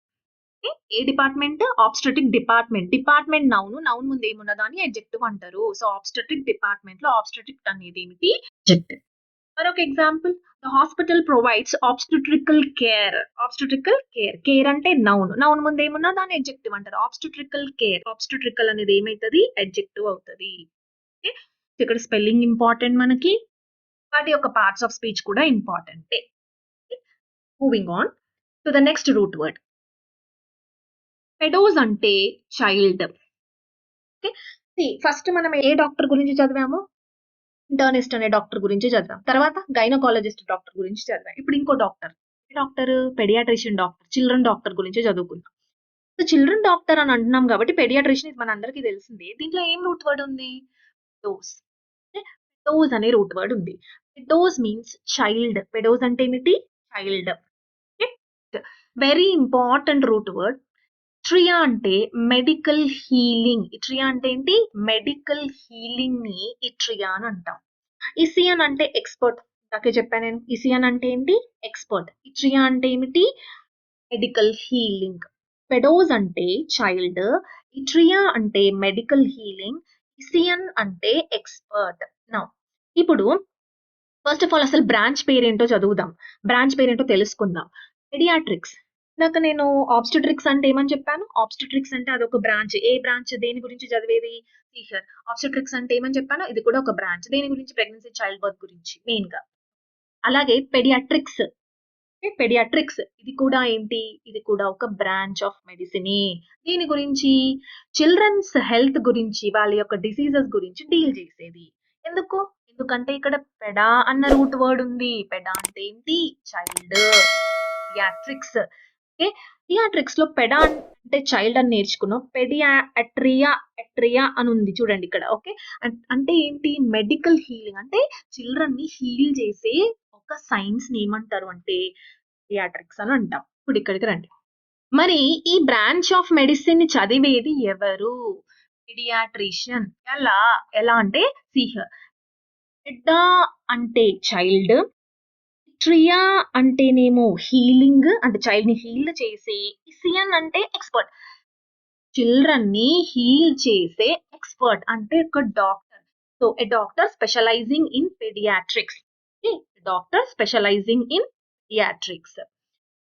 ఏ department? Obstetric department. Department noun ముందు ఏమున్నదా అని అడ్జెక్టివ్ అంటారు. సో ఆబ్స్టెట్రిక్ డిపార్ట్మెంట్ లో ఆబ్స్టెట్రిక్ అనేది ఏమిటి? అడ్జెక్టివ్. మరొక example, the hospital provides obstetrical care. Obstetrical care. Care అంటే నౌన్ ముందు ఏమున్నా దాన్ని అడ్జెక్టివ్ అంటారు. ఆబ్స్టెట్రికల్ కేర్. ఆబ్స్టెట్రికల్ అనేది ఏమైతుంది? అడ్జెక్టివ్ అవుతుంది. ఇక్కడ స్పెల్లింగ్ ఇంపార్టెంట్ మనకి. వాటి యొక్క పార్ట్స్ ఆఫ్ స్పీచ్ కూడా ఇంపార్టెంటే. Moving on to the next root word. Pedos అంటే చైల్డ్. ఫస్ట్ మనం ఏ డాక్టర్ గురించి చదివాము? ఇంటర్నిస్ట్ అనే డాక్టర్ గురించి చదివాం. తర్వాత గైనకాలజిస్ట్ డాక్టర్ గురించి చదివాం. ఇప్పుడు ఇంకో doctor paediatrician doctor, children doctor గురించి చదువుకుందాం. సో చిల్డ్రన్ డాక్టర్ అని అంటున్నాం కాబట్టి పెడియాట్రిషియన్ మన అందరికీ తెలిసిందే. దీంట్లో ఏం రూట్ వర్డ్ ఉంది? పెడోస్. పెడోస్ అనే రూట్ వర్డ్ ఉంది. పెడోస్ మీన్స్ చైల్డ్. పెడోస్ అంటే ఏమిటి? Child. Very important root word. Iatria అంటే మెడికల్ హీలింగ్. ట్రియా అంటే ఏంటి? మెడికల్ హీలింగ్ ని ఇట్రియా అని అంటాం. ఇసియన్ అంటే ఎక్స్పర్ట్. నాకే చెప్పాను నేను. ఇసియన్ అంటే ఏంటి? ఎక్స్పర్ట్. ఇట్రియా అంటే ఏమిటి? Medical healing. పెడోస్ అంటే చైల్డ్, ఇట్రియా అంటే మెడికల్ హీలింగ్, ఇసియన్ అంటే ఎక్స్పర్ట్. నౌ ఇప్పుడు ఫస్ట్ ఆఫ్ ఆల్ అసలు బ్రాంచ్ పేరేంటో చదువుదాం. బ్రాంచ్ పేరేంటో తెలుసుకుందాం. పెడియాట్రిక్స్. ఇందాక నేను ఆబ్స్టెట్రిక్స్ అంటే ఏమని చెప్పాను? ఆబ్స్టెట్రిక్స్ అంటే అదొక బ్రాంచ్. ఏ బ్రాంచ్? దేని గురించి చదివేది? టీచర్. ఆబ్స్టెట్రిక్స్ అంటే ఏమని చెప్పాను? ఇది కూడా ఒక బ్రాంచ్. దేని గురించి? ప్రెగ్నెన్సీ, చైల్డ్ బర్త్ గురించి మెయిన్ గా. అలాగే పెడియాట్రిక్స్ పెడియాట్రిక్స్ ఇది కూడా ఏంటి? ఇది కూడా ఒక బ్రాంచ్ ఆఫ్ మెడిసినే. దీని గురించి చిల్డ్రన్స్ హెల్త్ గురించి, వాళ్ళ యొక్క డిసీజెస్ గురించి డీల్ చేసేది. ఎందుకు? ఎందుకంటే ఇక్కడ పెడా అన్న రూట్ వర్డ్ ఉంది. పెడా అంటే ఏంటి? చైల్డ్. పిడియాట్రిక్స్. ఓకే. పిడియాట్రిక్స్ లో పెడా అంటే చైల్డ్ అని నేర్చుకున్నాం. ఎట్రియా అని ఉంది చూడండి ఇక్కడ. ఓకే. అంటే ఏంటి? మెడికల్ హీలింగ్ అంటే చిల్డ్రన్ ని హీల్ చేసే ఒక సైన్స్ ని ఏమంటారు అంటే పిడియాట్రిక్స్ అని అంటాం. ఇప్పుడు ఇక్కడికి రండి. మరి ఈ బ్రాంచ్ ఆఫ్ మెడిసిన్ ని చదివేది ఎవరు? పిడియాట్రిషియన్. ఎలా అంటే పెడా అంటే చైల్డ్, ట్రియా అంటేనేమో హీలింగ్ అంటే చైల్డ్ ని హీల్ చేసే, ఇసియన్ అంటే ఎక్స్పర్ట్ చిల్డ్రన్ ని హీల్ చేసే ఎక్స్పర్ట్ అంటే ఒక doctor. So A doctor specialising in paediatrics. Doctor specialising in pediatrics.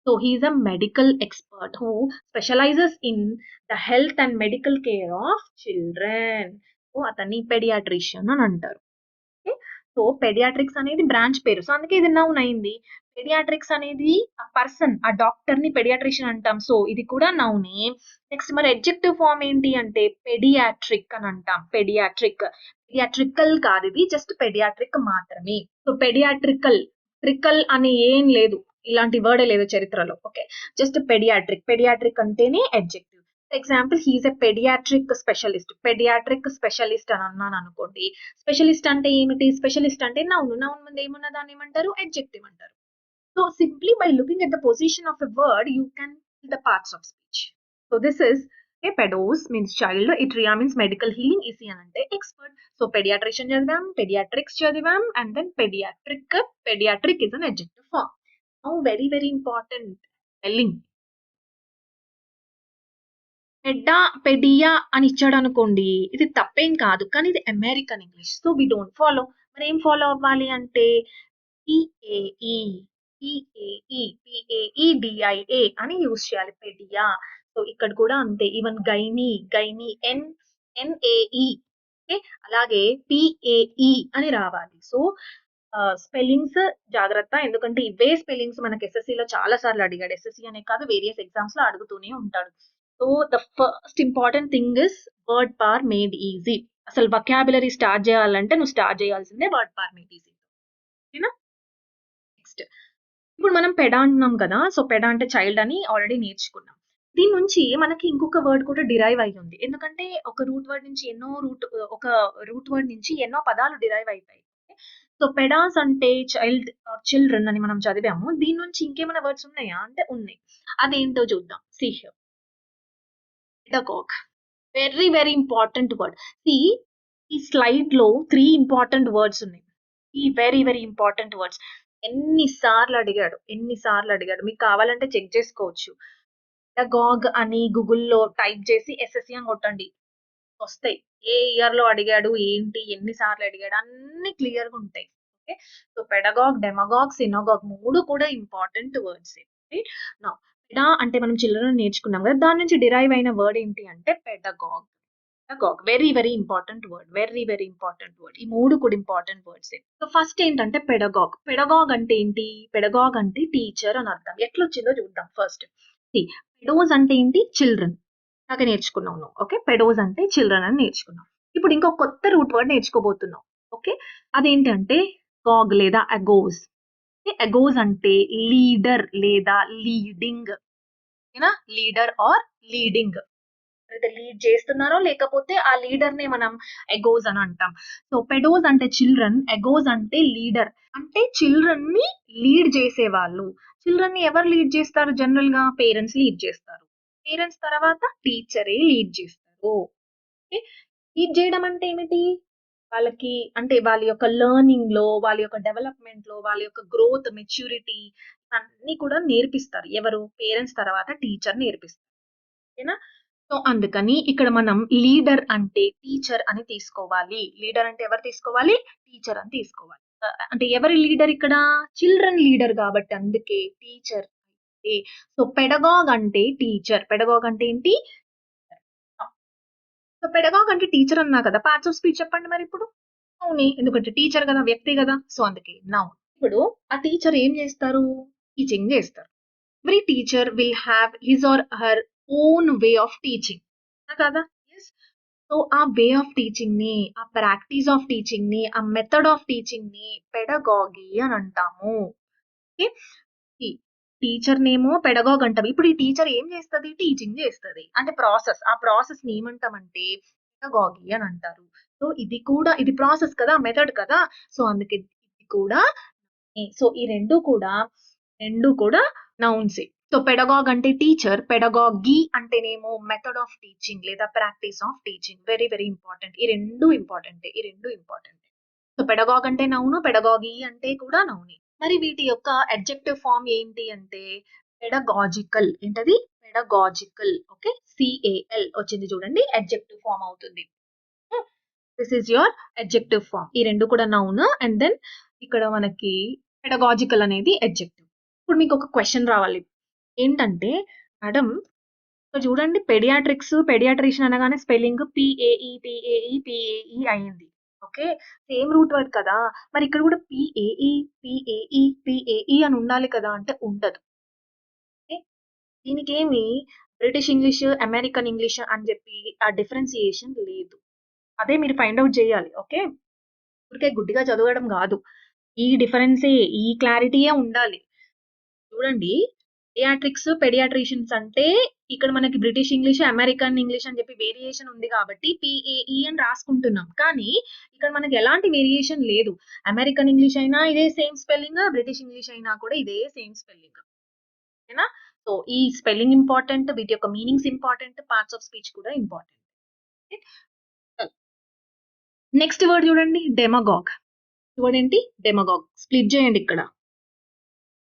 So he is a medical expert who specializes in the health and medical care of children. So అతన్ని పెడియాట్రిషియన్ అని అంటారు. ఓకే. సో పెడియాట్రిక్స్ అనేది బ్రాంచ్ పేరు. సో అందుకే ఇది నౌన్ అయింది. పెడియాట్రిక్స్ అనేది ఆ పర్సన్, ఆ డాక్టర్ ని పెడియాట్రిషియన్ అంటాం. సో ఇది కూడా నౌనే. నెక్స్ట్ మరి అడ్జెక్టివ్ ఫామ్ ఏంటి అంటే పెడియాట్రిక్ అని అంటాం. పెడియాట్రికల్ కాదు, ఇది జస్ట్ పెడియాట్రిక్ మాత్రమే. సో ట్రికల్ అని ఏం లేదు, ఇలాంటి వర్డే లేదు చరిత్రలో. ఓకే. జస్ట్ పెడియాట్రిక్ అంటేనే adjective. For example he's a paediatric specialist అని అన్నాను అనుకోండి. స్పెషలిస్ట్ అంటే ఏమిటి? స్పెషలిస్ట్ అంటే నౌన్ ముందు ఏమున్న దాన్ని ఏమంటారు? అడ్జెక్టివ్ అంటారు. So simply by looking at the position of a word you can fill the parts of speech. So this is pedos means child, iatria means medical healing, ician అంటే ఎక్స్పర్ట్. సో పెడియాట్రిషియన్ చదివాం, పెడియాట్రిక్స్ చదివాం, and then paediatric is an adjective form. Now very very important spelling. Pedia అని ఇచ్చాడు అనుకోండి, ఇది తప్పేం కాదు, కానీ ఇది American English. So we don't follow. మరి ఏం ఫాలో అవ్వాలి అంటే పిఏఈ పిఏఈడిఐఏ అని యూజ్ చేయాలి. పెడియా. సో ఇక్కడ కూడా అంతే. Even gynae N A E. అలాగే పిఏఈ అని రావాలి. సో స్పెల్లింగ్స్ జాగ్రత్త, ఎందుకంటే ఇవే స్పెల్లింగ్స్ మనకి SSC లో చాలా సార్లు అడిగాడు. SSC అనే కాదు, వేరియస్ ఎగ్జామ్స్ లో అడుగుతూనే ఉంటాడు. So the first important thing is word పార్ మేడ్ ఈజీ. అసలు వొకాబులరీ స్టార్ట్ చేయాలంటే నువ్వు స్టార్ట్ చేయాల్సిందే వర్డ్ పార్ మేడ్ ఈజీ. ఓకేనా? నెక్స్ట్ ఇప్పుడు మనం పెడా అంటున్నాం కదా. సో పెడా అంటే చైల్డ్ అని ఆల్రెడీ నేర్చుకున్నాం. దీని నుంచి మనకి ఇంకొక వర్డ్ కూడా డిరైవ్ అయి ఉంది. ఎందుకంటే ఒక రూట్ వర్డ్ నుంచి ఎన్నో పదాలు డిరైవ్ అవుతాయి. సో పెడాస్ అంటే చిల్డ్రన్ అని మనం చదివాము. దీని నుంచి ఇంకేమైనా వర్డ్స్ ఉన్నాయా అంటే ఉన్నాయి. అదేంటో చూద్దాం. See here. Pedagogue. Very very important word. ఈ స్లైడ్ లో 3 ఇంపార్టెంట్ వర్డ్స్ ఉన్నాయి. ఈ వెరీ వెరీ ఇంపార్టెంట్ వర్డ్స్. ఎన్నిసార్లు అడిగాడు. మీకు కావాలంటే చెక్ చేసుకోవచ్చు. పెడగాగ్ అని గూగుల్లో టైప్ చేసి SSC అని కొట్టండి, వస్తాయి. ఏ ఇయర్ లో అడిగాడు, ఏంటి, ఎన్నిసార్లు అడిగాడు, అన్ని క్లియర్ గా ఉంటాయి. ఓకే. సో పెడగాగ్, డెమగాగ్, సినగాగ్ 3 కూడా ఇంపార్టెంట్ వర్డ్స్. నా పెడా అంటే మనం చిల్డ్రన్ నేర్చుకున్నాం కదా, దాని నుంచి డిరైవ్ అయిన వర్డ్ ఏంటి అంటే pedagogue. Very very important word. ఈ 3 కూడా ఇంపార్టెంట్ వర్డ్స్. సో ఫస్ట్ ఏంటంటే పెడగాగ్ అంటే ఏంటి? పెడగాగ్ అంటే టీచర్ అని అర్థం. ఎట్లా వచ్చిందో చూద్దాం ఫస్ట్. పెడోస్ అంటే ఏంటి? చిల్డ్రన్. అలాగే నేర్చుకున్నావు నువ్వు. ఓకే. పెడోస్ అంటే చిల్డ్రన్ అని నేర్చుకున్నావు. ఇప్పుడు ఇంకో కొత్త రూట్ వర్డ్ నేర్చుకోబోతున్నావు. ఓకే. అదేంటంటే గాగ్ లేదా అగోస్. అగోస్ అంటే లీడర్ లేదా లీడింగ్. ఓకేనా? Leader or leading. అయితే లీడ్ చేస్తున్నారో లేకపోతే ఆ లీడర్ నే మనం ఎగోస్ అని అంటాం. సో పెడోస్ అంటే చిల్డ్రన్, ఎగోస్ అంటే లీడర్. అంటే చిల్డ్రన్ ని లీడ్ చేసేవాళ్ళు. చిల్డ్రన్ ని ఎవరు లీడ్ చేస్తారు? జనరల్ గా పేరెంట్స్ లీడ్ చేస్తారు. పేరెంట్స్ తర్వాత టీచరే లీడ్ చేస్తారు. లీడ్ చేయడం అంటే ఏమిటి? వాళ్ళకి అంటే వాళ్ళ యొక్క లెర్నింగ్ లో, వాళ్ళ యొక్క డెవలప్మెంట్ లో, వాళ్ళ యొక్క గ్రోత్, మెచ్యూరిటీ అన్ని కూడా నేర్పిస్తారు. ఎవరు? పేరెంట్స్ తర్వాత టీచర్ నేర్పిస్తారు. ఓకేనా? సో అందుకని ఇక్కడ మనం లీడర్ అంటే టీచర్ అని తీసుకోవాలి. లీడర్ అంటే ఎవరు తీసుకోవాలి? టీచర్ అని తీసుకోవాలి. అంటే ఎవరి లీడర్ ఇక్కడ? చిల్డ్రన్ లీడర్ కాబట్టి అందుకే టీచర్. సో పెడగాగ్ అంటే టీచర్. పెడగాగ్ అంటే ఏంటి? సో పెడగాగ్ అంటే టీచర్ అన్నా కదా, పార్ట్స్ ఆఫ్ స్పీచ్ చెప్పండి మరి ఇప్పుడు. అవును, ఎందుకంటే టీచర్ కదా, వ్యక్తి కదా. సో అందుకే నౌన్. ఇప్పుడు ఆ టీచర్ ఏం చేస్తారు? టీచింగ్ చేస్తారు. Every teacher will have his or her own way of teaching కదా. సో ఆ వే ఆఫ్ టీచింగ్ ని, ఆ ప్రాక్టీస్ ఆఫ్ టీచింగ్ ని, ఆ మెథడ్ ఆఫ్ టీచింగ్ ని పెడగాగి అని అంటాము. టీచర్ నేమో పెడగాగ్ అంటాం. ఇప్పుడు ఈ టీచర్ ఏం చేస్తుంది? టీచింగ్ చేస్తుంది. అంటే ప్రాసెస్, ఆ ప్రాసెస్ ని ఏమంటామంటే పెడగాగి అని అంటారు. సో ఇది ప్రాసెస్ కదా, మెథడ్ కదా. సో అందుకే ఇది కూడా. సో ఈ రెండు కూడా నౌన్సే. సో పెడగాగ్ అంటే టీచర్, పెడగాగి అంటేనేమో మెథడ్ ఆఫ్ టీచింగ్ లేదా practice of teaching. Very very important. ఈ రెండు ఇంపార్టెంట్. సో పెడగాగ్ అంటే నౌను, పెడగాగి అంటే కూడా నౌనే. మరి వీటి యొక్క అడ్జెక్టివ్ ఫామ్ ఏంటి అంటే పెడగాజికల్. ఏంటది? పెడగాజికల్. ఓకే, CAL వచ్చింది చూడండి, అడ్జెక్టివ్ ఫామ్ అవుతుంది. This is your adjective form. ఈ రెండు కూడా నౌన్, అండ్ దెన్ ఇక్కడ మనకి పెడగాజికల్ అనేది అడ్జెక్టివ్. ఇప్పుడు మీకు ఒక క్వశ్చన్ రావాలి. ఏంటంటే మేడం ఇక్కడ చూడండి, పెడియాట్రిషియన్ అనగానే స్పెల్లింగ్ PAE అయింది. ఓకే, సేమ్ రూట్ వర్డ్ కదా. మరి ఇక్కడ కూడా PAE అని ఉండాలి కదా అంటే ఉండదు. దీనికి ఏమి బ్రిటిష్ ఇంగ్లీష్, అమెరికన్ ఇంగ్లీష్ అని చెప్పి ఆ డిఫరెన్సియేషన్ లేదు. అదే మీరు ఫైండ్ అవుట్ చేయాలి. ఓకే, ఊరికే గుడ్డిగా చదవడం కాదు. ఈ డిఫరెన్సే, ఈ క్లారిటీయే ఉండాలి. చూడండి, పెడియాట్రిషియన్స్ అంటే ఇక్కడ మనకి బ్రిటిష్ ఇంగ్లీష్, అమెరికన్ ఇంగ్లీష్ అని చెప్పి వేరియేషన్ ఉంది కాబట్టి PAE అని రాసుకుంటున్నాం. కానీ ఇక్కడ మనకి ఎలాంటి వేరియేషన్ లేదు. అమెరికన్ ఇంగ్లీష్ అయినా ఇదే సేమ్ స్పెల్లింగ్, బ్రిటిష్ ఇంగ్లీష్ అయినా కూడా ఇదే సేమ్ స్పెల్లింగ్. ఓకేనా? సో ఈ స్పెల్లింగ్ ఇంపార్టెంట్, వీటి యొక్క meanings important, parts of speech కూడా ఇంపార్టెంట్. నెక్స్ట్ వర్డ్ చూడండి, డెమగాగ్. వర్డ్ ఏంటి? డెమగాగ్. స్ప్లిట్ చేయండి ఇక్కడ.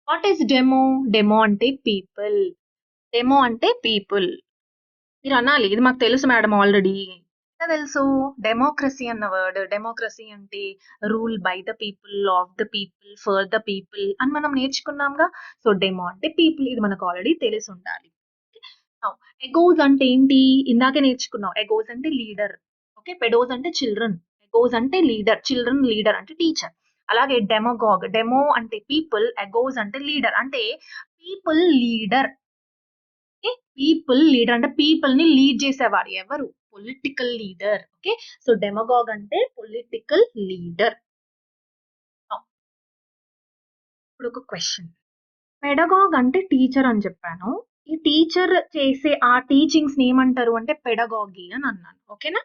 What is demo? డెమో అంటే పీపుల్. డెమో అంటే పీపుల్. మీరు అనాలి, ఇది మాకు తెలుసు మేడం ఆల్రెడీ. ఎలా తెలుసు? డెమోక్రసీ అన్న వర్డ్. డెమోక్రసీ అంటే rule by the people, of the people, for the people అని మనం నేర్చుకున్నాంగా. సో డెమో అంటే పీపుల్, ఇది మనకు ఆల్రెడీ తెలిసి ఉండాలి. ఎగోస్ అంటే ఏంటి? ఇందాకే నేర్చుకున్నాం. ఎగోస్ అంటే లీడర్. ఓకే, పెడోస్ అంటే చిల్డ్రన్, ఎగోస్ అంటే లీడర్, చిల్డ్రన్ లీడర్ అంటే టీచర్. అలాగే డెమోగాగ్, డెమో అంటే పీపుల్, ఎగోస్ అంటే లీడర్. అంటే పీపుల్ లీడర్. పీపుల్ లీడర్ అంటే పీపుల్ ని లీడ్ చేసేవారు. ఎవరు? Political leader. ఓకే, సో డెమోగాగ్ అంటే పొలిటికల్ లీడర్. ఇప్పుడు ఒక క్వశ్చన్. పెడగాగ్ అంటే టీచర్ అని చెప్పాను. ఈ టీచర్ చేసే ఆ టీచింగ్స్ ని ఏమంటారు అంటే పెడగాగి అని అన్నాను. ఓకేనా?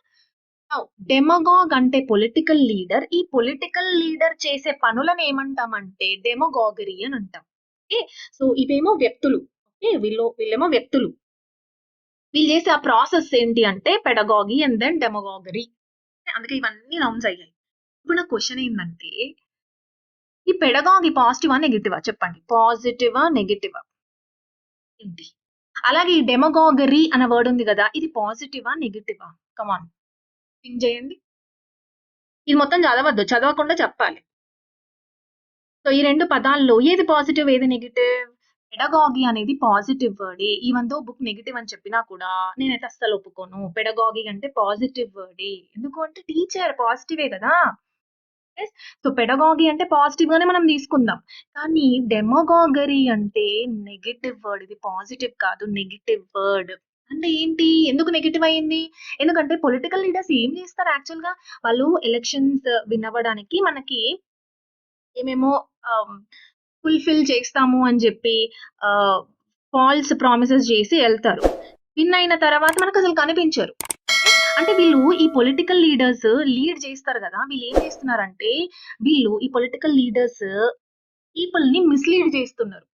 డెమోగాగ్ అంటే పొలిటికల్ లీడర్. ఈ పొలిటికల్ లీడర్ చేసే పనులను ఏమంటామంటే డెమోగాగరీ అని అంటాం. ఓకే, సో ఇవేమో వ్యక్తులు. ఓకే, వీళ్ళేమో వ్యక్తులు. వీళ్ళు చేసే ఆ ప్రాసెస్ ఏంటి అంటే పెడగాగి అండ్ దెన్ డెమోగాగరీ. అందుకే ఇవన్నీ నౌన్స్ అయ్యాయి. ఇప్పుడు నా క్వశ్చన్ ఏంటంటే ఈ పెడగాగి పాజిటివా నెగిటివా చెప్పండి? పాజిటివా నెగిటివా ఏంటి? అలాగే ఈ డెమోగాగరీ అనే వర్డ్ ఉంది కదా, ఇది పాజిటివా నెగిటివా? కమాన్ థింక్ చేయండి. ఇది మొత్తం చదవద్దు, చదవకుండా చెప్పాలి. సో ఈ రెండు పదాల్లో ఏది పాజిటివ్, ఏది నెగిటివ్? పెడగాగి అనేది పాజిటివ్ వర్డే. ఈవెన్ దో బుక్ నెగిటివ్ అని చెప్పినా కూడా నేనైతే అస్సలు ఒప్పుకోను. పెడగాగి అంటే పాజిటివ్ వర్డే. ఎందుకు అంటే టీచర్ పాజిటివే కదా. సో పెడగాగి అంటే పాజిటివ్ గానే మనం తీసుకుందాం. కానీ డెమోగాగరీ అంటే నెగెటివ్ వర్డ్. ఇది పాజిటివ్ కాదు, నెగెటివ్ వర్డ్. అంటే ఏంటి? ఎందుకు నెగెటివ్ అయింది? ఎందుకంటే పొలిటికల్ లీడర్స్ ఏం చేస్తారు యాక్చువల్ గా? వాళ్ళు ఎలక్షన్స్ విన్ అవ్వడానికి మనకి ఏమేమో ఫుల్ఫిల్ చేస్తాము అని చెప్పి ఫాల్స్ ప్రామిసెస్ చేసి వెళ్తారు. విన్ అయిన తర్వాత మనకు అసలు కనిపించరు. అంటే వీళ్ళు ఈ పొలిటికల్ లీడర్స్ లీడ్ చేస్తారు కదా, వీళ్ళు ఏం చేస్తున్నారంటే వీళ్ళు ఈ పొలిటికల్ లీడర్స్ పీపుల్ ని మిస్లీడ్ చేస్తున్నారు.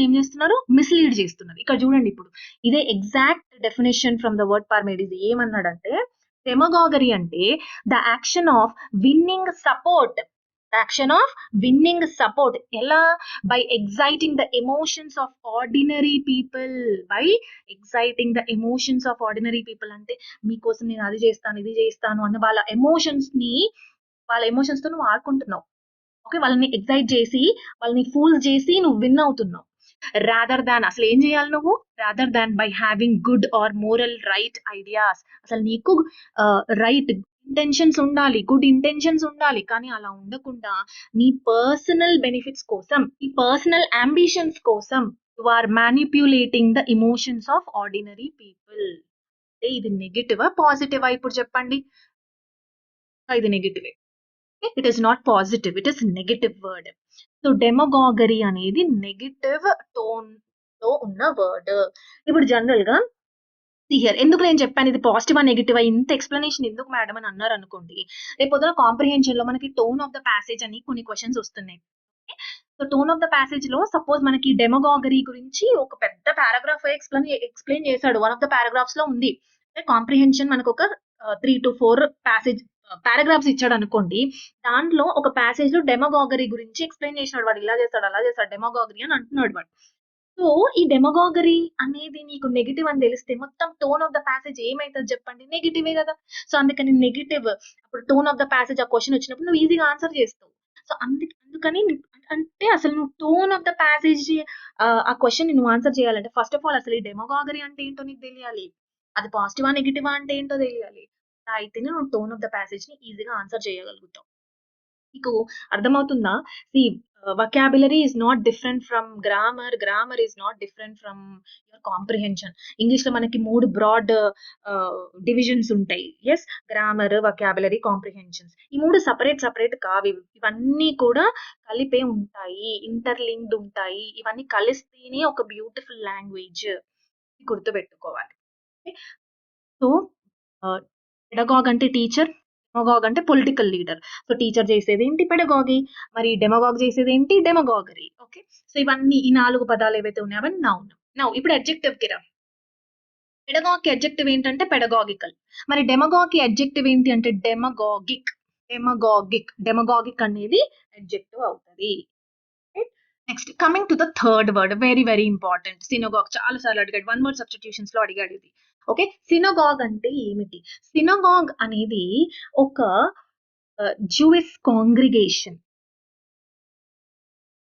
ఏం చేస్తున్నారు? మిస్లీడ్ చేస్తున్నారు. ఇక్కడ చూడండి, ఇప్పుడు ఇదే exact definition from the word పార్మేడిస్. ఏమన్నాడంటే డెమోగాగరీ అంటే the action of winning support. ఎలా? By exciting the emotions of ordinary people. అంటే మీకోసం నేను అది చేస్తాను, ఇది చేస్తాను అన్న వాళ్ళ ఎమోషన్స్ తో నువ్వు ఆడుకుంటున్నావు. ఓకే, వాళ్ళని ఎగ్జైట్ చేసి, వాళ్ళని ఫూల్ చేసి నువ్వు విన్ అవుతున్నావు. రాదర్ దాన్ అసలు ఏం చేయాలి నువ్వు? Rather than by having good or moral right ideas. అసలు నీకు రైట్, ఇంటెన్షన్స్ ఉండాలి, గుడ్ ఇంటెన్షన్స్ ఉండాలి. కానీ అలా ఉండకుండా నీ పర్సనల్ బెనిఫిట్స్ కోసం, ఈ పర్సనల్ అంబిషన్స్ కోసం you are manipulating the emotions of ordinary people. అంటే ఇది నెగటివా పాజిటివా ఇప్పుడు చెప్పండి? ఇది నెగటివే. It is not positive, it is negative word. So demagoguery అనేది నెగటివ్ టోన్ లో ఉన్న వర్డ్. ఇప్పుడు జనరల్ గా హియర్ ఎందుకు నేను చెప్పాను ఇది పాజిటివ్ నెగటివ్ ఇంత ఎక్స్ప్లెనేషన్ ఎందుకు మేడం అని అన్నారు అనుకోండి, రేపు పొద్దున కాంప్రిహెన్షన్ లో మనకి టోన్ ఆఫ్ ద ప్యాసేజ్ అని కొన్ని క్వశ్చన్స్ వస్తున్నాయి. So tone of the passage లో సపోజ్ మనకి డెమోగాగరీ గురించి ఒక పెద్ద పారాగ్రాఫ్ ఎక్స్ప్లెయిన్ చేశాడు, వన్ ఆఫ్ ద పారాగ్రాఫ్స్ లో ఉంది. కాంప్రిహెన్షన్ మనకు ఒక 3 to 4 పారాగ్రాఫ్స్ ఇచ్చాడు అనుకోండి, దాంట్లో ఒక ప్యాసేజ్ లో డెమోగాగరీ గురించి ఎక్స్ప్లెయిన్ చేసినాడు, వాడు ఇలా చేస్తాడు అలా చేస్తాడు డెమోగాగరీ అని అంటున్నాడు వాడు. సో ఈ డెమోగాగరీ అనేది నీకు నెగిటివ్ అని తెలిస్తే మొత్తం టోన్ ఆఫ్ ద ప్యాసేజ్ ఏమైతుంది చెప్పండి? నెగిటివే కదా. సో అందుకని నెగిటివ్ అప్పుడు టోన్ ఆఫ్ ద ప్యాసేజ్ ఆ క్వశ్చన్ వచ్చినప్పుడు నువ్వు ఈజీగా ఆన్సర్ చేస్తావు. సో అందుకని అంటే అసలు నువ్వు టోన్ ఆఫ్ ద ప్యాసేజ్ ఆ క్వశ్చన్ నువ్వు ఆన్సర్ చేయాలంటే ఫస్ట్ ఆఫ్ ఆల్ అసలు ఈ డెమోగాగరీ అంటే ఏంటో నీకు తెలియాలి, అది పాజిటివా నెగిటివా అంటే ఏంటో తెలియాలి. అయితేనే నువ్వు టోన్ ఆఫ్ ద ప్యాసేజ్ ని ఈజీగా ఆన్సర్ చేయగలుగుతావు. మీకు అర్థమవుతుందా? See vocabulary is not different from grammar is not different from your comprehension. English లో మనకి 3 బ్రాడ్ డివిజన్స్ ఉంటాయి. Yes, grammar, vocabulary, comprehensions. ఈ 3 సపరేట్ కావు, ఇవన్నీ కూడా కలిపే ఉంటాయి, ఇంటర్లింక్డ్ ఉంటాయి. ఇవన్నీ కలిస్తేనే ఒక బ్యూటిఫుల్ లాంగ్వేజ్ గుర్తుపెట్టుకోవాలి. సో పెడగాగ్ అంటే టీచర్, డెమోగాగ్ అంటే పొలిటికల్ లీడర్. సో టీచర్ చేసేది ఏంటి? పెడగాగి. మరి డెమోగాగ్ చేసేది ఏంటి? డెమోగాగరీ. ఓకే, సో ఇవన్నీ ఈ 4 పదాలు ఏవైతే ఉన్నాయో అవన్నీ నౌన్. ఇప్పుడు అడ్జెక్టివ్ కి రా. పెడగాగ్ కి అడ్జెక్టివ్ ఏంటంటే పెడగాగికల్. మరి డెమోగాగ్ కి అడ్జెక్టివ్ ఏంటి అంటే డెమోగాగిక్ అనేది అడ్జెక్టివ్ అవుతుంది. Next coming to the third word, very very important. Synagogue చాలా సార్లు అడిగాడు, 1 word సబ్స్టిట్యూషన్స్ లో అడిగాడు ఇది. ఓకే, సినోగాగ్ అంటే ఏమిటి? సినోగాగ్ అనేది ఒక జూయిష్ కాంగ్రిగేషన్.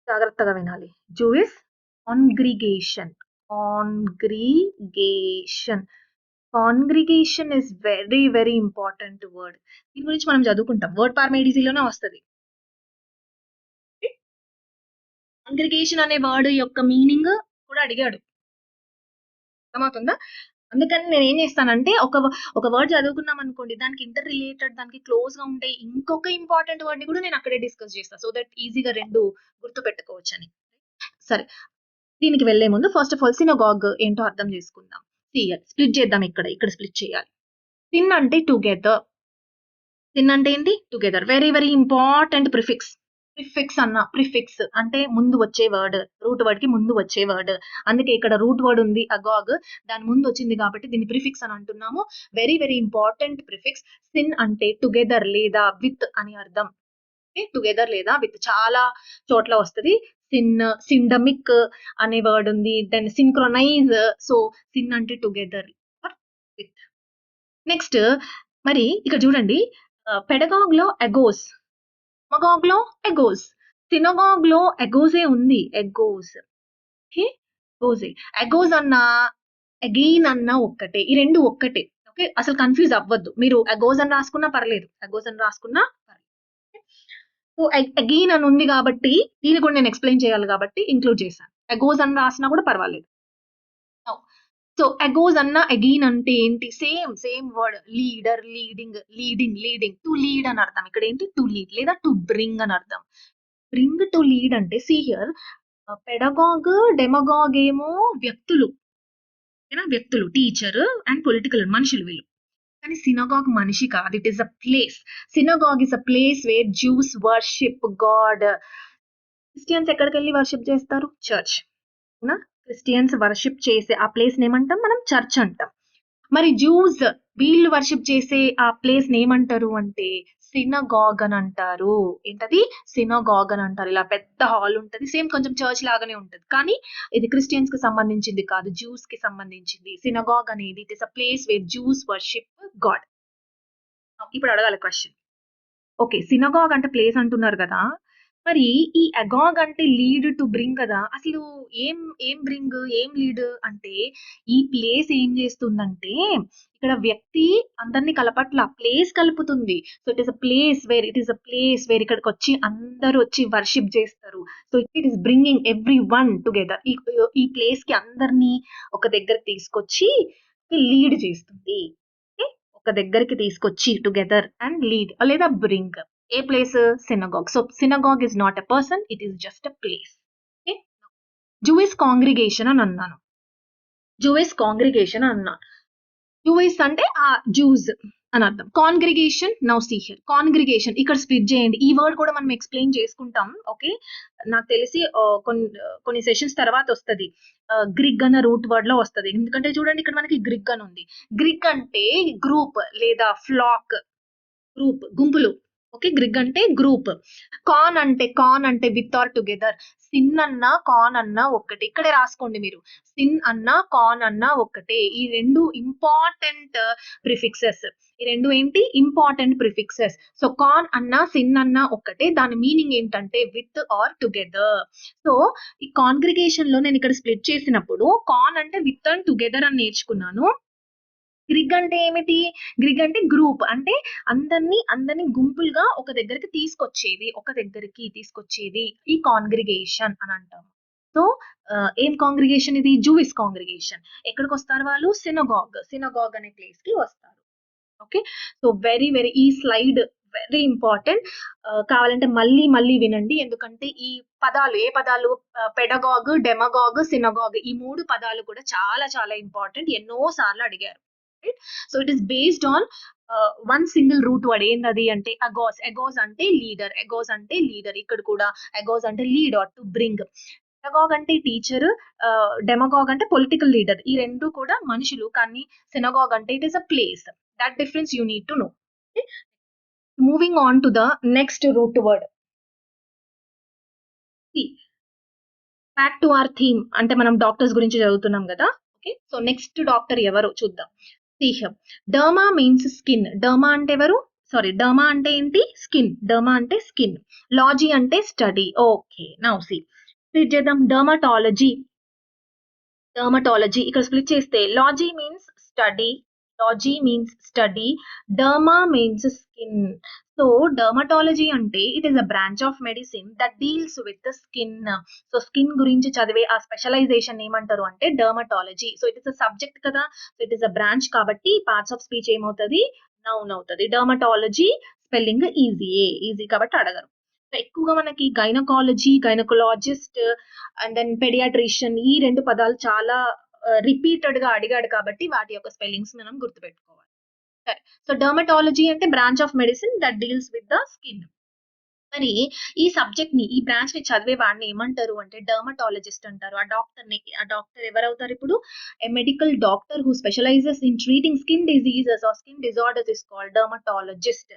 జాగ్రత్తగా వినాలి, Jewish congregation is very very important word. దీని గురించి మనం చదువుకుంటాం, వర్డ్ పార్మేడిజీలోనే వస్తుంది. కాంగ్రిగేషన్ అనే వర్డ్ యొక్క మీనింగ్ కూడా అడిగాడు, అర్థమవుతుందా? అందుకని నేను ఏం చేస్తానంటే ఒక వర్డ్ చదువుకున్నాం అనుకోండి, దానికి ఇంటర్ రిలేటెడ్, దానికి క్లోజ్ గా ఉండే ఇంకొక ఇంపార్టెంట్ వర్డ్ ని కూడా నేను అక్కడే డిస్కస్ చేస్తాను, సో దట్ ఈజీగా 2 గుర్తు పెట్టుకోవచ్చు అని. సరే, దీనికి వెళ్లే ముందు ఫస్ట్ ఆఫ్ ఆల్ సినోగాగ్ ఏంటో అర్థం చేసుకుందాం. స్ప్లిట్ చేద్దాం, ఇక్కడ స్ప్లిట్ చేయాలి. సిన్ అంటే టుగెదర్. సిన్ అంటే ఏంటి? Together. Very very important prefix. Prefix అంటే ముందు వచ్చే వర్డ్, రూట్ వర్డ్ కి ముందు వచ్చే వర్డ్. అందుకే ఇక్కడ రూట్ వర్డ్ ఉంది అగాగ్, దాని ముందు వచ్చింది కాబట్టి దీన్ని ప్రిఫిక్స్ అని అంటున్నాము. Very very important prefix. Sin అంటే టుగెదర్ లేదా విత్ అని అర్థం. టుగెదర్ లేదా విత్ చాలా చోట్ల వస్తుంది. సిండమిక్ అనే వర్డ్ ఉంది, దెన్ సింక్రొనైజ్. సో సిన్ అంటే టుగెదర్ విత్. నెక్స్ట్ మరి ఇక్కడ చూడండి, పెడగాగ్ లో ఎగోస్, డెమోగాగ్ లో ఎగోస్, సినోగాగ్ లో ఎగోజే ఉంది, ఎగోస్. ఓకే, ఎగోస్ అన్నా అగెయిన్ అన్నా ఒక్కటే, ఈ 2 ఒక్కటే. ఓకే, అసలు కన్ఫ్యూజ్ అవ్వద్దు, మీరు ఎగోస్ అని రాసుకున్నా పర్లేదు, ఎగోస్ అని రాసుకున్నా పర్లేదు. సో అగెయిన్ అని ఉంది కాబట్టి దీన్ని కూడా నేను ఎక్స్ప్లెయిన్ చేయాలి కాబట్టి ఇంక్లూడ్ చేశాను. ఎగోస్ అని రాసినా కూడా పర్వాలేదు. సో ఎగోస్ అన్న అగెయిన్ అంటే ఏంటి? Same word, leader, leading. To lead అని అర్థం. ఇక్కడ ఏంటి? టు లీడ్ లేదా టు బ్రింగ్ అని అర్థం. బ్రింగ్ టు లీడ్ అంటే సీ హియర్, పెడగాగ్, డెమోగాగ్ ఏమో వ్యక్తులు, టీచర్ అండ్ పొలిటికల్ మనుషులు వీళ్ళు. కానీ సినోగాగ్ మనిషి కాదు, it is a place. Synagogue is a place where Jews worship God. Christians ఎక్కడికి వెళ్ళి వర్షిప్ చేస్తారు? చర్చ్. క్రిస్టియన్స్ వర్షిప్ చేసే ఆ ప్లేస్ ఏమంటాం మనం? చర్చ్ అంటాం. మరి జూస్ వీళ్ళు వర్షిప్ చేసే ఆ ప్లేస్ ఏమంటారు అంటే సినగాగ్ అని అంటారు. ఏంటది? సినగాగ్ అని అంటారు. ఇలా పెద్ద హాల్ ఉంటది, సేమ్ కొంచెం చర్చ్ లాగానే ఉంటది, కానీ ఇది క్రిస్టియన్స్ కి సంబంధించింది కాదు, జూస్ కి సంబంధించింది. సినగాగ్ అనేది it is a place wear juice worship God. ఇప్పుడు అడగాలి క్వశ్చన్, ఓకే సినగాగ్ అంటే ప్లేస్ అంటున్నారు కదా, మరి ఈ అగాగ్ అంటే లీడ్ టు బ్రింగ్ కదా! అసలు ఏం ఏం బ్రింగ్, ఏం లీడ్ అంటే ఈ ప్లేస్ ఏం చేస్తుందంటే ఇక్కడ వ్యక్తి అందరిని కలపట్ల. ప్లేస్ కలుపుతుంది. So, it is a place where ఇక్కడికొచ్చి అందరూ వచ్చి వర్షిప్ చేస్తారు. So, it is bringing everyone together. ఈ ప్లేస్‌కి అందరిని ఒక దగ్గరకి తీసుకొచ్చి లీడ్ చేస్తుంది. ఓకే. ఒక దగ్గరికి తీసుకొచ్చి టుగెదర్ అండ్ లీడ్ లేదా bring. A place? Synagogue. So synagogue is not a person, it is just a place. Okay. Jewish congregation అని అన్నాను. జూయిష్ కాంగ్రిగేషన్ అన్నా. జూయిష్ అంటే ఆ జూస్ అని అర్థం. Congregation now see here. Congregation ఇక్కడ స్ప్లిట్ చేయండి. ఈ వర్డ్ కూడా మనం ఎక్స్ప్లెయిన్ చేసుకుంటాం. ఓకే. నాకు తెలిసి కొన్ని సెషన్స్ తర్వాత వస్తది. గ్రిగ్ అన్న రూట్ వర్డ్ లో వస్తది. ఎందుకంటే చూడండి ఇక్కడ మనకి గ్రిగ్ అని ఉంది. గ్రిగ్ అంటే గ్రూప్ లేదా ఫ్లాక్. గుంపులు. ఓకే. గ్రిగ్ అంటే గ్రూప్. కాన్ అంటే విత్ ఆర్ టుగెదర్. సిన్ అన్నా కాన్ అన్నా ఒక్కటే. ఇక్కడే రాసుకోండి మీరు. సిన్ అన్నా కాన్ అన్నా ఒక్కటే. ఈ రెండు ఇంపార్టెంట్ ప్రిఫిక్సెస్. ఈ రెండు ఏంటి? Important prefixes. సో కాన్ అన్నా సిన్ అన్నా ఒక్కటే. దాని మీనింగ్ ఏంటంటే విత్ ఆర్ టుగెదర్. సో ఈ కాంగ్రిగేషన్ లో నేను ఇక్కడ స్ప్లిట్ చేసినప్పుడు కాన్ అంటే విత్ అండ్ టుగెదర్ అని నేర్చుకున్నాను. గ్రిగ్ అంటే ఏమిటి? గ్రిగ్ అంటే గ్రూప్. అంటే అందరిని గుంపులుగా ఒక దగ్గరికి తీసుకొచ్చేది ఈ కాంగ్రిగేషన్ అని అంటాము. సో ఏం కాంగ్రిగేషన్ ఇది? Jewish congregation. ఎక్కడికి వస్తారు వాళ్ళు? సినగాగ్ అనే ప్లేస్ కి వస్తారు. ఓకే. సో వెరీ వెరీ ఈ స్లైడ్ వెరీ ఇంపార్టెంట్. కావాలంటే మళ్ళీ వినండి. ఎందుకంటే ఈ పదాలు ఏ పదాలు? పెడగాగ్, డెమగాగ్, సినగాగ్ ఈ 3 పదాలు కూడా చాలా చాలా ఇంపార్టెంట్. ఎన్నో సార్లు అడిగారు. So it is based on one single root word. ఏంటది అంటే అగోస్. అగోస్ అంటే లీడర్. ఇక్కడ కూడా అగోస్ అంటే లీడ్ ఆర్ టు బ్రింగ్. పెడగాగ్ అంటే టీచర్, డెమగాగ్ అంటే పొలిటికల్ లీడర్. ఈ రెండు కూడా మనుషులు. కానీ సినగాగ్ అంటే it is a place. That difference you need to no. Moving on to the next root word. Back to our theme. అంటే మనం డాక్టర్స్ గురించి చదువుతున్నాం కదా. ఓకే. సో నెక్స్ట్ డాక్టర్ ఎవరు చూద్దాం. Derma means skin. డర్మా అంటే ఎవరు? డర్మా అంటే ఏంటి? స్కిన్. డర్మా అంటే స్కిన్. లాజీ అంటే study. Okay. Now see split చేద్దాం. డర్మటాలజీ ఇక్కడ స్ప్లిట్ చేస్తే logy means study. Derma means skin. So dermatology అంటే it is a branch of medicine that deals with the skin. So skin గురించి చదివే ఆ స్పెషలైజేషన్ ఏమంటారు అంటే dermatology. So it is a subject కదా. So it is a branch కాబట్టి పార్ట్స్ ఆఫ్ స్పీచ్ ఏమవుతుంది? నౌన్ అవుతుంది. డర్మటాలజీ స్పెల్లింగ్ ఈజీ కాబట్టి అడగరు. సో ఎక్కువగా మనకి గైనకాలజిస్ట్ అండ్ దెన్ పెడియాట్రిషియన్ ఈ 2 పదాలు చాలా రిపీటెడ్ గా అడిగాడు కాబట్టి వాటి యొక్క స్పెల్లింగ్స్ మనం గుర్తుపెట్టుకోవాలి. సరే. సో డర్మటాలజీ అంటే branch of medicine that deals with the skin. మరి ఈ సబ్జెక్ట్ ని ఈ బ్రాంచ్ ని చదివే వాడిని ఏమంటారు అంటే డర్మటాలజిస్ట్ అంటారు. ఆ డాక్టర్ ఎవరవుతారు ఇప్పుడు? A medical doctor who specializes in treating skin diseases or skin disorders is called dermatologist.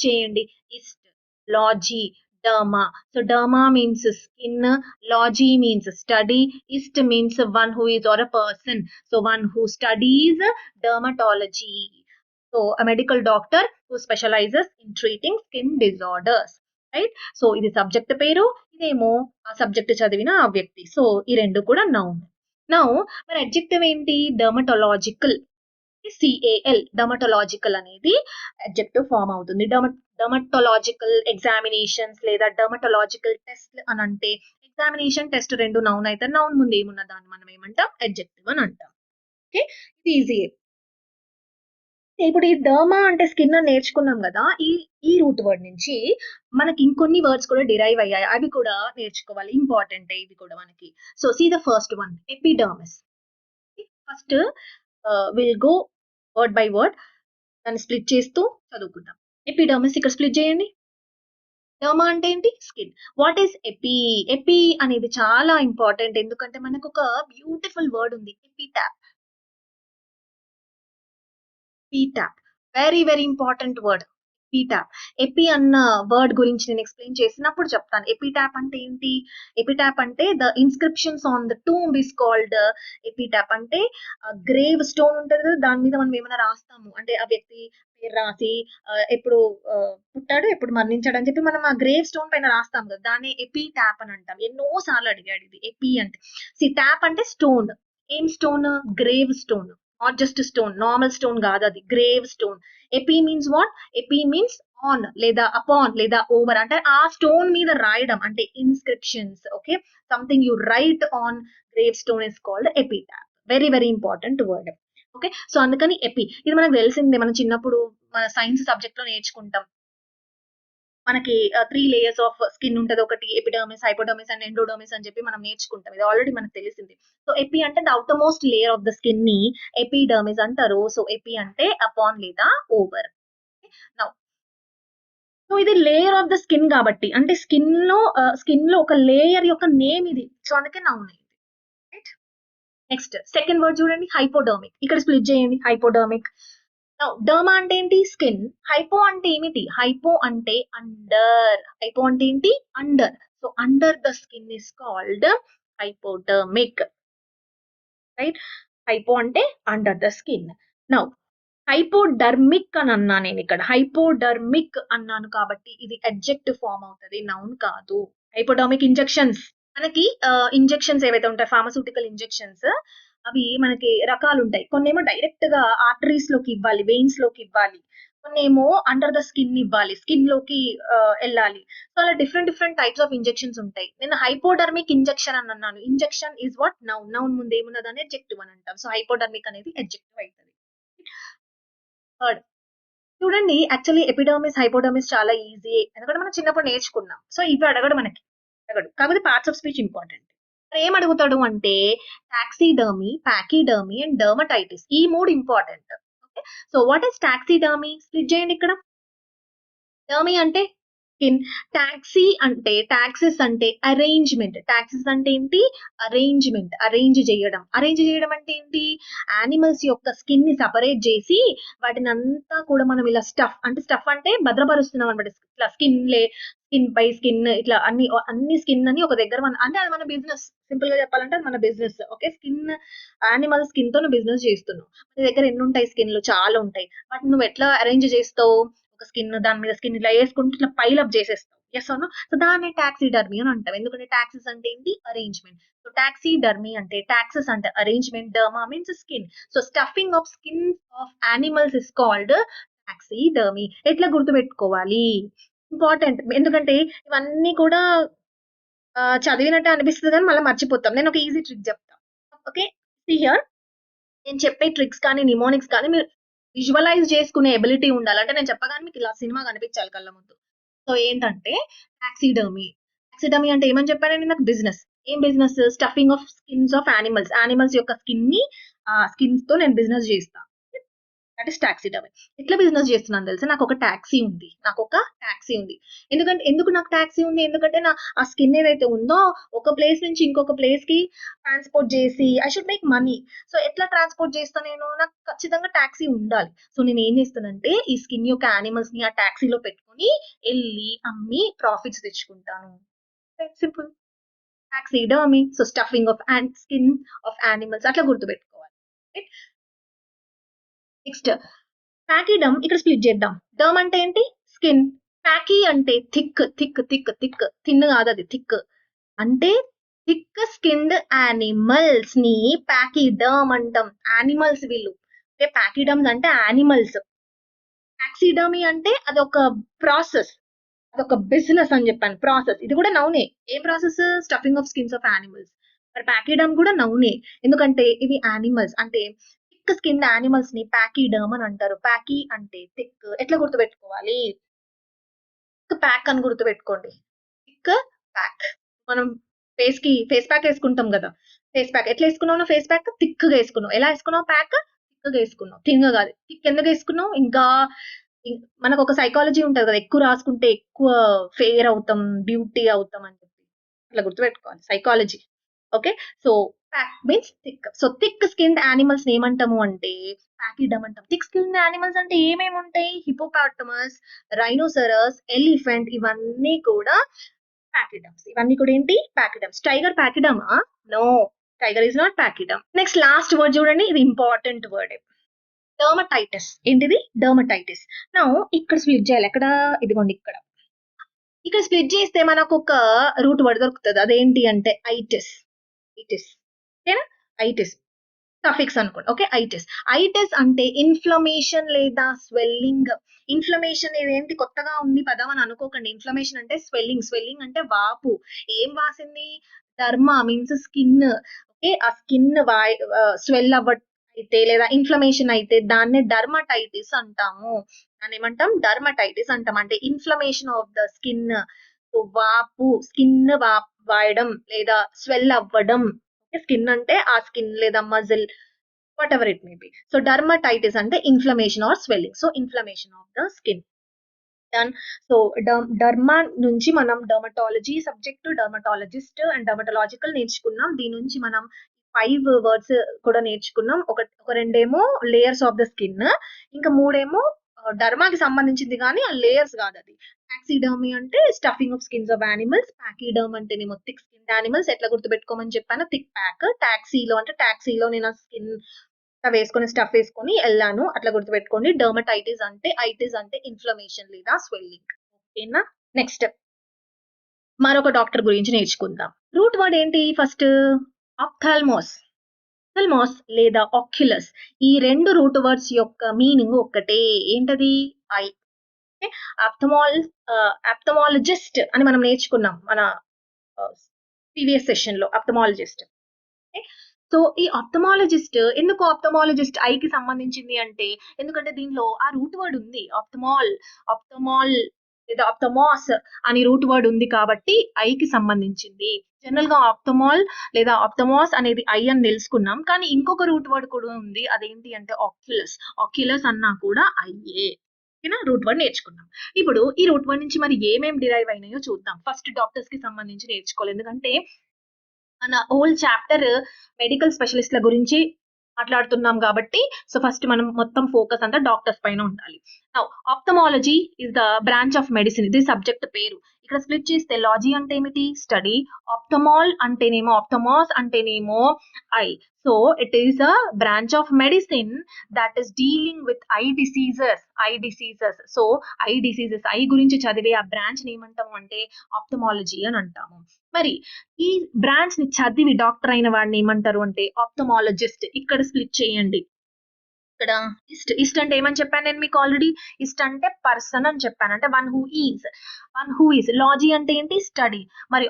చేయండి. Ist, logy, derma. So derma means skin, logy means study, ist means one who is or a person. So one who studies dermatology. So a medical doctor who specializes in treating skin disorders. Right. So ఇది సబ్జెక్ట్ పేరు, ఇదేమో ఆ సబ్జెక్ట్ చదివిన ఆ వ్యక్తి. సో ఈ రెండు కూడా నౌన్. మరి అడ్జెక్టివ్ ఏంటి? డర్మటోలాజికల్. డర్మటోలాజికల్ అనేది అడ్జెక్టివ్ ఫామ్ అవుతుంది. డర్మటోలాజికల్ ఎగ్జామినేషన్స్ లేదా డర్మటోలాజికల్ టెస్ట్ అని అంటే ఎగ్జామినేషన్ టెస్ట్ రెండు నౌన్ అయితే నౌన్ ముందు ఏమున్న దాన్ని మనం ఏమంటాం? అడ్జెక్టివ్ అని అంటాం. ఓకే. ఇది ఈజీ. ఇప్పుడు ఈ డర్మా అంటే స్కిన్ అని నేర్చుకున్నాం కదా. ఈ రూట్ వర్డ్ నుంచి మనకి ఇంకొన్ని వర్డ్స్ కూడా డిరైవ్ అయ్యాయి. అవి కూడా నేర్చుకోవాలి. ఇంపార్టెంట్ ఇవి కూడా మనకి. So see the first one, epidermis. First will go word by word. దాన్ని స్ప్లిట్ చేస్తూ చదువుకుందాం. ఎపిడర్మిస్ ఇక్కడ స్ప్లిట్ చేయండి. డర్మా అంటే ఏంటి? స్కిన్. వాట్ ఈస్ ఎపి అనేది చాలా ఇంపార్టెంట్. ఎందుకంటే మనకు ఒక బ్యూటిఫుల్ వర్డ్ ఉంది, epitaph. Very very important word epitaph. Epi అన్న వర్డ్ గురించి నేను ఎక్స్ప్లెయిన్ చేసినప్పుడు చెప్తాను. ఎపిటాప్ అంటే ఏంటి? ఎపిటాప్ అంటే the inscriptions on the tomb is called epitaph. అంటే గ్రేవ్ స్టోన్ ఉంటది కదా, దాని మీద మనం ఏమైనా రాస్తాము అంటే ఆ వ్యక్తి పేరు రాసి ఎప్పుడు పుట్టాడు, ఎప్పుడు మరణించాడు అని చెప్పి మనం ఆ గ్రేవ్ స్టోన్ పైన రాస్తాం కదా, దాన్ని ఎపి ట్యాప్ అని అంటాం. ఎన్నో సార్లు అడిగాడు ఇది ఎపి అంటే. ట్యాప్ అంటే స్టోన్. ఏం stone? Grave stone. Not just stone, normal stone కాదు అది, grave stone. AP means what? AP means on లేదా అపాన్ లేదా ఓవర్, అంటే ఆ స్టోన్ మీద రాయడం అంటే inscriptions. Okay, something you right on grave stone is called AP tap. Very very important word. Okay, so అందుకని ఎపి ఇది మనకు తెలిసిందే, మనం చిన్నప్పుడు మన సైన్స్ సబ్జెక్ట్ లో నేర్చుకుంటాం. మనకి 3 లేయర్స్ ఆఫ్ స్కిన్ ఉంటది. ఒకటి ఎపిడర్మిస్, హైపోడర్మిస్ అండ్ ఎండోడర్మిస్ అని చెప్పి మనం నేర్చుకుంటాం. ఇది ఆల్రెడీ మనకు తెలిసింది. సో ఎపి అంటే the outer most layer of the skin ని ఎపిడర్మిస్ అంటారు. సో ఎపి అంటే అపాన్ లేదా ఓవర్. నౌ సో ఇది లేయర్ ఆఫ్ ద స్కిన్ కాబట్టి, అంటే స్కిన్ లో ఒక లేయర్ యొక్క నేమ్ ఇది. సో అందుకే నౌన్ అయింది. రైట్, నెక్స్ట్ సెకండ్ వర్డ్ చూడండి, హైపోడర్మిక్. ఇక్కడ స్ప్లిట్ చేయండి, హైపోడర్మిక్. డర్మా అంటే ఏంటి? స్కిన్. హైపో అంటే ఏమిటి? హైపో అంటే అండర్. హైపో అంటే ఏంటి? Under. So under the skin is called hypodermic. Right, hypo అంటే under the skin. Now hypodermic అని అన్నా నేను ఇక్కడ, హైపోడర్మిక్ అన్నాను కాబట్టి ఇది అడ్జెక్టివ్ ఫామ్ అవుతుంది, నౌన్ కాదు. హైపోడర్మిక్ ఇంజెక్షన్స్, మనకి ఇంజెక్షన్స్ ఏవైతే ఉంటాయి, ఫార్మస్యూటికల్ ఇంజెక్షన్స్, అవి మనకి రకాలు ఉంటాయి. కొన్ని ఏమో డైరెక్ట్ గా ఆర్టరీస్ లోకి ఇవ్వాలి, వెయిన్స్ లోకి ఇవ్వాలి. కొన్ని ఏమో అండర్ ద స్కిన్ ఇవ్వాలి, స్కిన్ లోకి వెళ్ళాలి. సో అలా different different types of injections ఉంటాయి. నేను హైపోడర్మిక్ ఇంజెక్షన్ అని అన్నాను. Injection is what? Noun. Noun ముందు ఏమున్నది అని అడ్జెక్టివ్ అని అంటాం. సో హైపోడర్మిక్ అనేది అడ్జెక్టివ్ అవుతుంది. థర్డ్ చూడండి, యాక్చువల్లీ ఎపిడర్మిస్ హైపోడర్మిస్ చాలా ఈజీ, ఎందుకంటే మనం చిన్నప్పుడు నేర్చుకున్నాం. సో ఇవి అడగడు మనకి, అడగడు. కాకపోతే పార్ట్స్ ఆఫ్ స్పీచ్ ఇంపార్టెంట్. ఏం అడుగుతాడు అంటే టాక్సిడర్మీ, పాకిడర్మీ అండ్ డర్మటైటిస్, ఈ మూడు important. Okay, so what is taxidermy? Split చేయండి ఇక్కడ. డర్మీ అంటే స్కిన్, టాక్సీ అంటే, టాక్సిస్ అంటే అరేంజ్మెంట్. టాక్సిస్ అంటే ఏంటి? అరేంజ్మెంట్, అరేంజ్ చేయడం. అరేంజ్ చేయడం అంటే ఏంటి? యానిమల్స్ యొక్క స్కిన్ ని సపరేట్ చేసి వాటిని అంతా కూడా మనం ఇలా స్టఫ్, అంటే స్టఫ్ అంటే భద్రపరుస్తున్నాం అనమాట. ఇట్లా స్కిన్ పై స్కిన్, ఇట్లా అన్ని స్కిన్ అని ఒక దగ్గర అంటే అది మన బిజినెస్. సింపుల్ గా చెప్పాలంటే అది మన business. Okay, skin, animal skin తో నువ్వు బిజినెస్ చేస్తున్నావు. నీ దగ్గర ఎన్ని ఉంటాయి? స్కిన్లు చాలా ఉంటాయి. వాటిని నువ్వు ఎట్లా అరేంజ్ చేస్తావు? ఒక స్కిన్, దాని మీద స్కిన్ ఇలా వేసుకుంటూ ఇట్లా పైలప్ చేసేస్తాం. ఎస్ అవును. సో దాన్ని టాక్సిడర్మీ అని అంటాం. ఎందుకంటే టాక్సిస్ అంటే ఏంటి? అరేంజ్మెంట్. సో టాక్సిడర్మీ అంటే టాక్సిస్ అంటే arrangement, derma means skin. So stuffing of skin of animals is called taxidermy. ఎట్లా గుర్తుపెట్టుకోవాలి? ఇంపార్టెంట్, ఎందుకంటే ఇవన్నీ కూడా చదివినట్టే అనిపిస్తుంది కానీ మళ్ళీ మర్చిపోతాం. నేను ఒక ఈజీ ట్రిక్ చెప్తా. ఓకే, హియర్ నేను చెప్పే ట్రిక్స్ కానీ నిమోనిక్స్ కానీ మీరు విజువలైజ్ చేసుకునే ఎబిలిటీ ఉండాలి. అంటే నేను చెప్పగానే మీకు ఇలా సినిమా కనిపించాలి కళ్ళ ముందు. సో ఏంటంటే టాక్సిడర్మీ. టాక్సిడర్మీ అంటే ఏమని చెప్పాను నేను? నాకు బిజినెస్. ఏం business? Stuffing of skins of animals. Animals యొక్క స్కిన్ ని స్కిన్స్ తో నేను బిజినెస్ చేస్తా. That is taxidermy. ఎట్లా బిజినెస్ చేస్తున్నాను తెలుసా? నాకు ఒక టాక్సీ ఉంది. ఎందుకు నాకు టాక్సీ ఉంది? ఎందుకంటే నా ఆ స్కిన్ ఏదైతే ఉందో ఒక ప్లేస్ నుంచి ఇంకొక ప్లేస్ కి ట్రాన్స్పోర్ట్ చేసి I should make money. So ఎట్లా ట్రాన్స్పోర్ట్ చేస్తా నేను? నాకు ఖచ్చితంగా టాక్సీ ఉండాలి. సో నేను ఏం చేస్తానంటే ఈ స్కిన్ యొక్క యానిమల్స్ ని ఆ టాక్సీలో పెట్టుకొని వెళ్ళి అమ్మి ప్రాఫిట్స్ తెచ్చుకుంటాను. Simple. Taxidermy. So stuffing of skin of animals, అట్లా గుర్తుపెట్టుకోవాలి. Next pachyderm. ఇక్కడ స్ప్లిట్ చేద్దాం. డర్మ్ అంటే ఏంటి? స్కిన్. ప్యాకీ అంటే థిక్. థిన్ కాదు, అది థిక్. అంటే థిక్ స్కిన్డ్ యానిమల్స్ ని ప్యాకీడర్మ్ అంటాం. యానిమల్స్ వీళ్ళు. అంటే ప్యాకీడమ్స్ అంటే యానిమల్స్. టాక్సిడర్మీ అంటే అదొక ప్రాసెస్, అదొక బిజినెస్ అని చెప్పాను. ప్రాసెస్, ఇది కూడా నౌనే. ఏ process? Stuffing of skins of animals. మరి ప్యాకీడమ్ కూడా నౌనే, ఎందుకంటే ఇవి యానిమల్స్. అంటే థిక్ స్కిన్ యానిమల్స్ ని ప్యాకీడర్మ్ అని అంటారు. ప్యాకీ అంటే థిక్. ఎట్లా గుర్తుపెట్టుకోవాలి? ప్యాక్ అని గుర్తుపెట్టుకోండి. Thick pack. మనం ఫేస్ ప్యాక్ వేసుకుంటాం కదా. ఫేస్ ప్యాక్ ఎట్లా వేసుకున్నావు? ఫేస్ ప్యాక్ థిక్ గా వేసుకున్నావు. ఎలా వేసుకున్నావు? ప్యాక్ థిక్ గా వేసుకున్నావు. థిన్ గా కాదు. థిక్ ఎందుకు వేసుకున్నావు? ఇంకా మనకు ఒక సైకాలజీ ఉంటది కదా, ఎక్కువ రాసుకుంటే ఎక్కువ ఫెయిర్ అవుతాం, బ్యూటీ అవుతాం అని చెప్పి. అట్లా గుర్తుపెట్టుకోవాలి, psychology. Okay, so pack means thick. So thick skin animals ఏమంటాము అంటే ప్యాకిడమ్ అంటాం. థిక్ స్కిన్ యానిమల్స్ అంటే ఏమేమి ఉంటాయి? హిపోపాటమస్, రైనోసరస్, ఎలిఫెంట్, ఇవన్నీ కూడా ప్యాకిడమ్స్. ఇవన్నీ కూడా ఏంటి? ప్యాకిడమ్స్. టైగర్ ప్యాకిడమా? No, tiger is not pachyderm. Next last word చూడండి, ఇది ఇంపార్టెంట్ వర్డ్. డర్మటైటిస్. ఏంటిది? డర్మటైటిస్. నౌ ఇక్కడ స్ప్లిట్ చేయాలి. ఎక్కడ? ఇదిగోండి ఇక్కడ. ఇక్కడ స్ప్లిట్ చేస్తే మనకొక రూట్ వర్డ్ దొరుకుతది. అదేంటి అంటే ఐటిస్. ఐటిస్. ఓకేనా? ఐటిస్. సఫిక్స్ అనుకోండి. ఓకే. ఐటిస్. ఐటిస్ అంటే ఇన్‌ఫ్లమేషన్ లేదా స్వెల్లింగ్. ఇన్‌ఫ్లమేషన్ ఇదేంటి కొత్తగా ఉంది పదం అని అనుకోకండి. ఇన్‌ఫ్లమేషన్ అంటే స్వెల్లింగ్. స్వెల్లింగ్ అంటే వాపు. ఏం వాసింది? Derma means skin. ఓకే. ఆ స్కిన్ స్వెల్ అయితే లేదా ఇన్‌ఫ్లమేషన్ అయితే దాన్నే డర్మటైటిస్ అంటాము. దాన్నేమంటాం? డర్మటైటిస్ అంటాం. అంటే inflammation of the skin. So, వాపు, స్కిన్ వాయడం లేదా స్వెల్ అవ్వడం. ఓకే. స్కిన్ అంటే ఆ స్కిన్ లేదా muscle whatever it may be. So dermatitis అంటే inflammation or swelling. So inflammation of the skin. Done. So derma నుంచి మనం డర్మటాలజీ సబ్జెక్ట్, డర్మటాలజిస్ట్ అండ్ డర్మటలాజికల్ నేర్చుకున్నాం. దీని నుంచి మనం 5 వర్డ్స్ కూడా నేర్చుకున్నాం. ఒక రెండేమో లేయర్స్ ఆఫ్ ద స్కిన్, ఇంకా మూడేమో డర్మాకి సంబంధించింది కానీ ఆ లేయర్స్ కాదు అది. టాక్సిడర్మీ అంటే stuffing of skins of animals. Pachyderm అంటేనేమో థిక్ స్కిన్ యానిమల్స్. ఎట్లా గుర్తుపెట్టుకోమని చెప్పాను? Thick pack. టాక్సీలో నేను స్కిన్ వేసుకొని స్టఫ్ వేసుకొని వెళ్ళాను. అట్లా గుర్తుపెట్టుకోండి. డర్మటైటిస్ అంటే ఐటిస్ అంటే ఇన్‌ఫ్లమేషన్ లేదా స్వెల్లింగ్. ఓకేనా? నెక్స్ట్ మరొక డాక్టర్ గురించి నేర్చుకుందాం. రూట్ వర్డ్ ఏంటి ఫస్ట్? ఆప్థాల్మోస్. ఆప్థాల్మోస్ లేదా ఆక్యులస్. ఈ 2 రూట్ వర్డ్స్ యొక్క మీనింగ్ ఒక్కటే. ఏంటది? ఐ. ఓకే. ఆప్థమాలజిస్ట్ అని మనం నేర్చుకున్నాం మన ప్రీవియస్ సెషన్‌లో ఆప్థమాలజిస్ట్. ఓకే. సో, ఈ ఆప్థమాలజిస్ట్ ఎందుకు ఆప్థమాలజిస్ట్ ఐకి సంబంధించింది అంటే, ఎందుకంటే దీనిలో ఆ రూట్ వర్డ్ ఉంది. ఆప్థమాల్ లేదా ఆప్థమాస్ అని రూట్ వర్డ్ ఉంది కాబట్టి ఐకి సంబంధించింది. జనరల్‌గా ఆప్థమాల్ లేదా ఆప్థమాస్ అనేది ఐ అని తెలుసుకున్నాం. కానీ ఇంకొక రూట్ వర్డ్ కూడా ఉంది. అదేంటి అంటే ఆక్యులస్. ఆక్యులస్ అన్నా కూడా ఐయే. ఓకేనా? రూట్ వర్డ్ నేర్చుకున్నాం. ఇప్పుడు ఈ రూట్ వర్డ్ నుంచి మరి ఏమేం డిరైవ్ అయినాయో చూద్దాం. ఫస్ట్ డాక్టర్స్‌కి సంబంధించి నేర్చుకోవాలి. ఎందుకంటే మన హోల్ చాప్టర్ మెడికల్ స్పెషలిస్ట్‌ల గురించి మాట్లాడుతున్నాం కాబట్టి, సో ఫస్ట్ మనం మొత్తం ఫోకస్ అంతా డాక్టర్స్ పైన ఉండాలి. Now ophthalmology is the branch of medicine. ఇది సబ్జెక్ట్ పేరు. ఇక్కడ స్ప్లిట్ చేస్తే లాజీ అంటే ఏమిటి? స్టడీ. ఆప్థమాల్ అంటేనేమో ఆప్థమాస్ అంటేనేమో I. So it is a branch of medicine that is dealing with I diseases. So I గురించి చదివే ఆ బ్రాంచ్ ని ఏమంటాము అంటే ఆప్థమాలజీ అని అంటాము. మరి ఈ బ్రాంచ్ ని చదివి డాక్టర్ అయిన వాడిని ఏమంటారు అంటే ఆప్థమాలజిస్ట్. ఇక్కడ స్ప్లిట్ చేయండి. ఇక్కడ ఇస్ట్ అంటే ఏమని చెప్పాను నేను మీకు ఆల్రెడీ? ఇస్ట్ అంటే పర్సన్ అని చెప్పాను. అంటే వన్ హూ ఈజ్. లాజీ అంటే ఏంటి? స్టడీ. మరి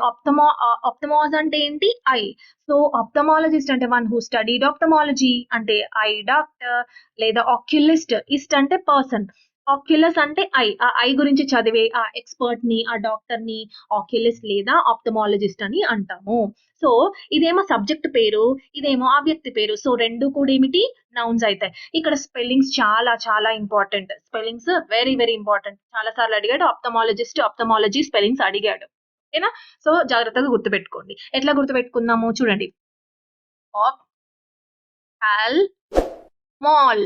ఆప్థమాస్ అంటే ఏంటి? ఐ. సో ఆప్థమాలజిస్ట్ అంటే వన్ హూ స్టడీడ్ ఆప్థమాలజీ అంటే ఐ డాక్టర్ లేదా ఆక్యులిస్ట్. ఇస్ట్ అంటే పర్సన్. ఆక్యులస్ అంటే ఐ. ఆ ఐ గురించి చదివే ఆ ఎక్స్పర్ట్ ని, ఆ డాక్టర్ ని ఆక్యులిస్ట్ లేదా ఆప్థమాలజిస్ట్ అని అంటాము. సో ఇదేమో సబ్జెక్ట్ పేరు, ఇదేమో ఆ వ్యక్తి పేరు. సో రెండు కూడా ఏమిటి? నౌన్స్ అయితాయి. ఇక్కడ స్పెల్లింగ్స్ చాలా ఇంపార్టెంట్. Spellings very important. చాలా సార్లు అడిగాడు. ఆప్థమాలజీ స్పెల్లింగ్స్ అడిగాడు. ఓకేనా? సో జాగ్రత్తగా గుర్తుపెట్టుకోండి. ఎట్లా గుర్తుపెట్టుకుందాము చూడండి. ఆప్థాల్మాల్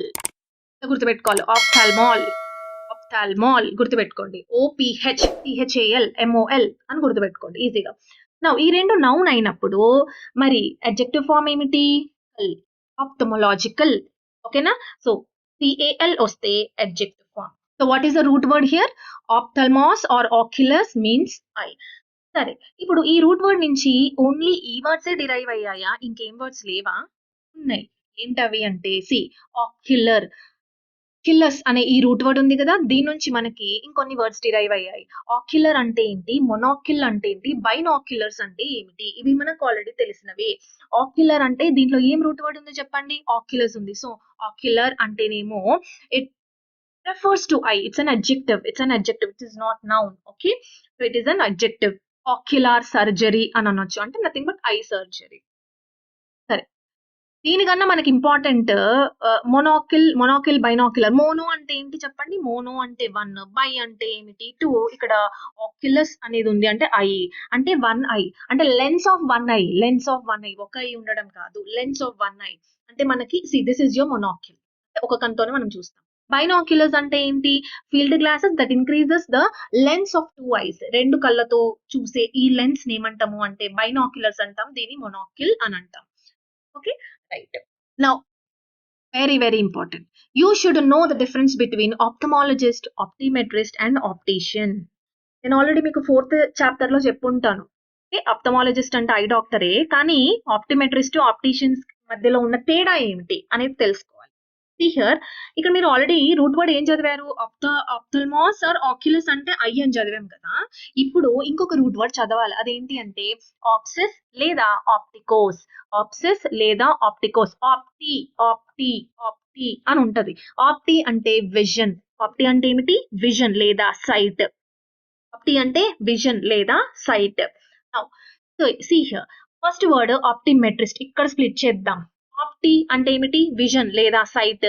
గుర్తుపెట్టుకోవాలి. ఆప్థాల్మాల్ గుర్తుపెట్టుకోండి. OPHTHAL అని గుర్తుపెట్టుకోండి ఈజీగా. నౌ ఈ రెండు నౌన్ అయినప్పుడు మరి అడ్జెక్టివ్ ఫామ్ ఏమిటి? ఆప్థమలాజికల్. ఓకేనా? సో CAL వస్తే adjective form. So what is the root word here? Ophthalmos or oculus means eye. సరే, ఇప్పుడు ఈ రూట్ వర్డ్ నుంచి ఓన్లీ ఈ వర్డ్సే డిరైవ్ అయ్యాయా? ఇంకేం వర్డ్స్ లేవా? ఉన్నాయి. ఏంటవి అంటే ఆక్యులర్. కిల్లర్స్ అనే ఈ రూట్ వర్డ్ ఉంది కదా, దీని నుంచి మనకి ఇంకొన్ని వర్డ్స్ డిరైవ్ అయ్యాయి. ఆక్యులర్ అంటే ఏంటి? మొనాక్యుల్ అంటే ఏంటి? బైనాక్యులర్స్ అంటే ఏమిటి? ఇవి మనకు ఆల్రెడీ తెలిసినవే. ఆక్యులర్ అంటే దీంట్లో ఏం రూట్ వర్డ్ ఉందో చెప్పండి? ఆక్యులస్ ఉంది. సో ఆక్యులర్ అంటేనేమో it refers to eye. It's an adjective. It is not noun. Okay. So it is an adjective. Ocular surgery అని అనొచ్చు. అంటే నథింగ్ బట్ ఐ సర్జరీ. సరే, దీనికన్నా మనకి ఇంపార్టెంట్ మొనాకిల్ బైనాక్యులర్. మోనో అంటే ఏంటి చెప్పండి? మోనో అంటే 1, బై అంటే ఏమిటి? 2. ఇక్కడ ఆక్యులస్ అనేది ఉంది అంటే ఐ అంటే 1 ఐ అంటే లెన్స్ ఆఫ్ 1 ఐ. ఒక ఐ ఉండడం కాదు, లెన్స్ ఆఫ్ 1 ఐ అంటే మనకి దిస్ ఇస్ యువర్ మొనాకిల్. ఒక కన్నుతోనే మనం చూస్తాం. బైనాక్యులర్స్ అంటే ఏంటి? Field glasses that increases the lens of 2 ice. 2 కళ్ళతో చూసే ఈ లెన్స్ ని ఏమంటాము అంటే బైనాక్యులర్స్ అంటాం. దీన్ని మొనాకిల్ అని అంటాం. Okay, right. Now very very important. You should know the difference between ophthalmologist, optometrist and optician. నేను ఆల్రెడీ మీకు 4th చాప్టర్ లో చెప్పుంటాను. ఆప్థమాలజిస్ట్ అంటే ఐ డాక్టరే, కానీ ఆప్టిమెట్రిస్ట్, ఆప్టీషియన్స్ మధ్యలో ఉన్న తేడా ఏమిటి అనేది తెలుసుకోవాలి. హియర్ ఇక్కడ మీరు ఆల్రెడీ రూట్ వర్డ్ ఏం చదివారు? ఆప్థల్మాస్ ఆర్ ఆక్యులస్ అంటే ఐ అని చదివాం కదా. ఇప్పుడు ఇంకొక రూట్ వర్డ్ చదవాలి. అదేంటి అంటే ఆప్సిస్ లేదా ఆప్టికోస్. ఆప్సిస్ లేదా ఆప్టికోస్. ఆప్టి ఆప్టి ఆప్టి అని ఉంటది. ఆప్టి అంటే విజన్. ఆప్టి అంటే ఏమిటి? విజన్ లేదా సైట్. ఆప్టి అంటే విజన్ లేదా sight. So see here first word optometrist. ఇక్కడ స్ప్లిట్ చేద్దాం. ఆప్టి అంటే ఏమిటి? విజన్ లేదా సైట్.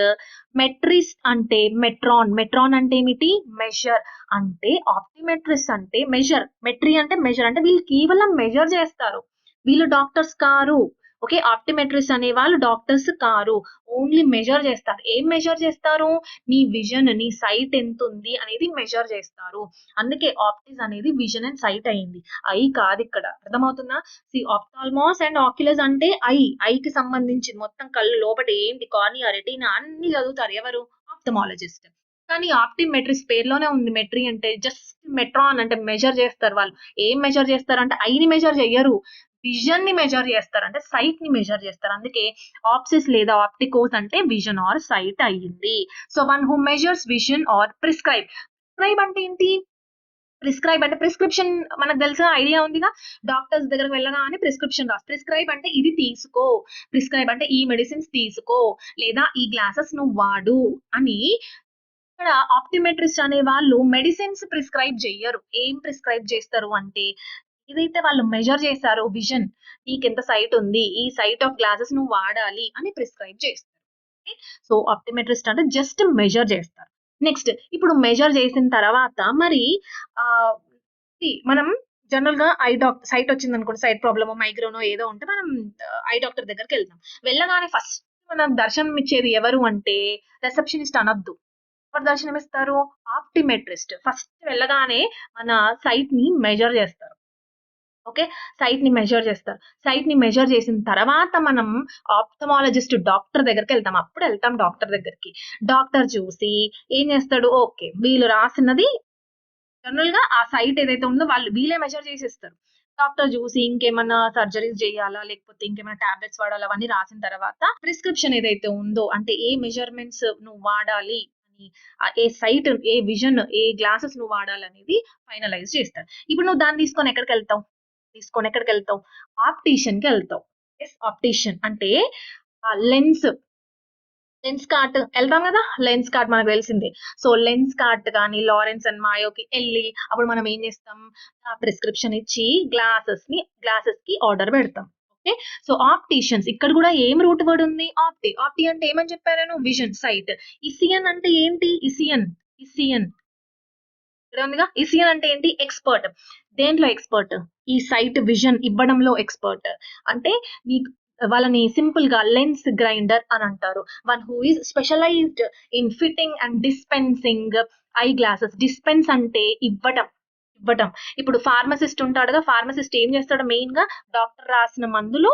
మెట్రిస్ట్ అంటే మెట్రాన్. మెట్రాన్ అంటే ఏమిటి? మెజర్. అంటే ఆప్టిమెట్రిస్ట్ అంటే మెజర్. మెట్రీ అంటే మెజర్. అంటే వీళ్ళు కేవలం మెజర్ చేస్తారు, వీళ్ళు డాక్టర్స్ కారు. ఓకే, ఆప్టిమెట్రిస్ట్ అనే వాళ్ళు డాక్టర్స్ కారు, ఓన్లీ మెజర్ చేస్తారు. ఏం మెజర్ చేస్తారు? నీ విజన్, నీ సైట్ ఎంత ఉంది అనేది మెజర్ చేస్తారు. అందుకే ఆప్టిస్ అనేది విజన్ అండ్ సైట్ అయింది, ఐ కాదు ఇక్కడ. అర్థమవుతుందా? సి ఆప్థాల్మాస్ అండ్ ఆక్యులస్ అంటే ఐకి సంబంధించి మొత్తం కళ్ళు లోపల ఏంటి, కార్నియా, రెటీనా అన్ని చదువుతారు ఎవరు? ఆప్థమాలజిస్ట్. కానీ ఆప్టిమెట్రిస్ట్ పేరులోనే ఉంది మెట్రీ అంటే. జస్ట్ మెట్రాన్ అంటే మెజర్ చేస్తారు. వాళ్ళు ఏం మెజర్ చేస్తారు అంటే ఐని మెజర్ చెయ్యరు, విజన్ ని మెజర్ చేస్తారు, అంటే సైట్ ని మెజర్ చేస్తారు. అందుకే ఆప్సిస్ లేదా ఆప్టికోస్ అంటే విజన్ ఆర్ సైట్ అయ్యింది. So one who measures vision or prescribe. Prescribe అంటే ఏంటి? ప్రిస్క్రైబ్ అంటే ప్రిస్క్రిప్షన్ మనకు తెలిసిన ఐడియా ఉందిగా. డాక్టర్స్ దగ్గరకు వెళ్ళగానే ప్రిస్క్రిప్షన్ రాసి, ప్రిస్క్రైబ్ అంటే ఇది తీసుకో, ప్రిస్క్రైబ్ అంటే ఈ మెడిసిన్స్ తీసుకో, లేదా ఈ గ్లాసెస్ నువ్వు వాడు అని. ఇక్కడ ఆప్టిమెట్రిస్ట్ అనే వాళ్ళు మెడిసిన్స్ ప్రిస్క్రైబ్ చెయ్యరు. ఏం ప్రిస్క్రైబ్ చేస్తారు అంటే ఏదైతే వాళ్ళు మెజర్ చేశారో విజన్, నీకు ఎంత సైట్ ఉంది, ఈ సైట్ ఆఫ్ గ్లాసెస్ నువ్వు వాడాలి అని ప్రిస్క్రైబ్ చేస్తారు. సో ఆప్టిమెట్రిస్ట్ అంటే జస్ట్ మెజర్ చేస్తారు. నెక్స్ట్ ఇప్పుడు మెజర్ చేసిన తర్వాత మరి మనం జనరల్ గా ఐ డాక్టర్ సైట్ వచ్చింది అనుకోండి, సైట్ ప్రాబ్లమ్, మైగ్రేనో ఏదో ఉంటే మనం ఐ డాక్టర్ దగ్గరికి వెళ్తాం. వెళ్ళగానే ఫస్ట్ మనకు దర్శనం ఇచ్చేది ఎవరు అంటే రిసెప్షనిస్ట్ అనొద్దు. ఎవరు దర్శనం ఇస్తారు? ఆప్టిమెట్రిస్ట్. ఫస్ట్ వెళ్ళగానే మన సైట్ ని మెజర్ చేస్తారు. ఓకే, సైట్ ని మెజర్ చేస్తారు. సైట్ ని మెజర్ చేసిన తర్వాత మనం ఆప్థమాలజిస్ట్ డాక్టర్ దగ్గరికి వెళ్తాం. అప్పుడు వెళ్తాం డాక్టర్ దగ్గరికి. డాక్టర్ చూసి ఏం చేస్తాడు? ఓకే, వీళ్ళు రాసినది జనరల్ గా ఆ సైట్ ఏదైతే ఉందో వీళ్ళే మెజర్ చేసేస్తారు. డాక్టర్ చూసి ఇంకేమైనా సర్జరీస్ చేయాలా, లేకపోతే ఇంకేమైనా టాబ్లెట్స్ వాడాలా, అవన్నీ రాసిన తర్వాత ప్రిస్క్రిప్షన్ ఏదైతే ఉందో, అంటే ఏ మెజర్మెంట్స్ నువ్వు వాడాలి అని, ఏ సైట్, ఏ విజన్, ఏ గ్లాసెస్ నువ్వు వాడాలనేది ఫైనలైజ్ చేస్తారు. ఇప్పుడు నువ్వు దాన్ని తీసుకొని ఎక్కడికి వెళ్తావు? ఆప్టీషియన్ కి వెళ్తావు. ఎస్, ఆప్టీషియన్ అంటే లెన్స్ కార్ట్ వెళ్తాం కదా. లెన్స్ కార్ట్ మనకు తెలిసిందే. సో లెన్స్ కార్ట్ కానీ లారెన్స్ అండ్ మాయోకి వెళ్ళి అప్పుడు మనం ఏం చేస్తాం? ఆ ప్రిస్క్రిప్షన్ ఇచ్చి గ్లాసెస్ కి ఆర్డర్ పెడతాం. ఓకే, సో ఆప్టీషియన్స్ ఇక్కడ కూడా ఏం రూట్ వర్డ్ ఉంది? ఆప్టి అంటే ఏమని చెప్పాను? Vision, site. ఇసియన్ అంటే ఏంటి? ఇసియన్ ఇక్కడ ఉందిగా. ఇసియన్ అంటే ఏంటి? ఎక్స్పర్ట్. దేంట్లో ఎక్స్పర్ట్? ఈ సైట్ విజన్ ఇవ్వడంలో ఎక్స్పర్ట్. అంటే నీకు వాళ్ళని సింపుల్ గా లెన్స్ గ్రైండర్ అని అంటారు. One who is specialised in fitting and dispensing eye glasses. Dispense అంటే ఇవ్వటం. ఇప్పుడు ఫార్మసిస్ట్ ఉంటాడుగా, ఫార్మసిస్ట్ ఏం చేస్తాడు? మెయిన్ గా డాక్టర్ రాసిన మందులు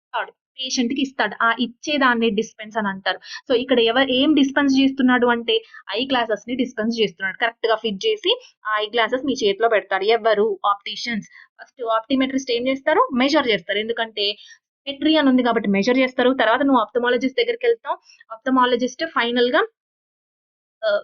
ఇస్తాడు, పేషెంట్ కి ఇస్తాడు. ఆ ఇచ్చేదాన్ని డిస్పెన్స్ అని అంటారు. సో ఇక్కడ ఏం డిస్పెన్స్ చేస్తున్నాడు అంటే ఐ గ్లాసెస్ ని డిస్పెన్స్ చేస్తున్నాడు. కరెక్ట్ గా ఫిట్ చేసి ఆ ఐ గ్లాసెస్ మీ చేతిలో పెడతారు. ఎవరు? ఆప్టిషియన్స్. ఫస్ట్ ఆప్టిమెట్రిస్ట్ ఏం చేస్తారు? మెజర్ చేస్తారు. ఎందుకంటే మెట్రీ అని ఉంది కాబట్టి మెజర్ చేస్తారు. తర్వాత నువ్వు ఆప్థమాలజిస్ట్ దగ్గరికి వెళ్తావు. ఆప్థమాలజిస్ట్ ఫైనల్ గా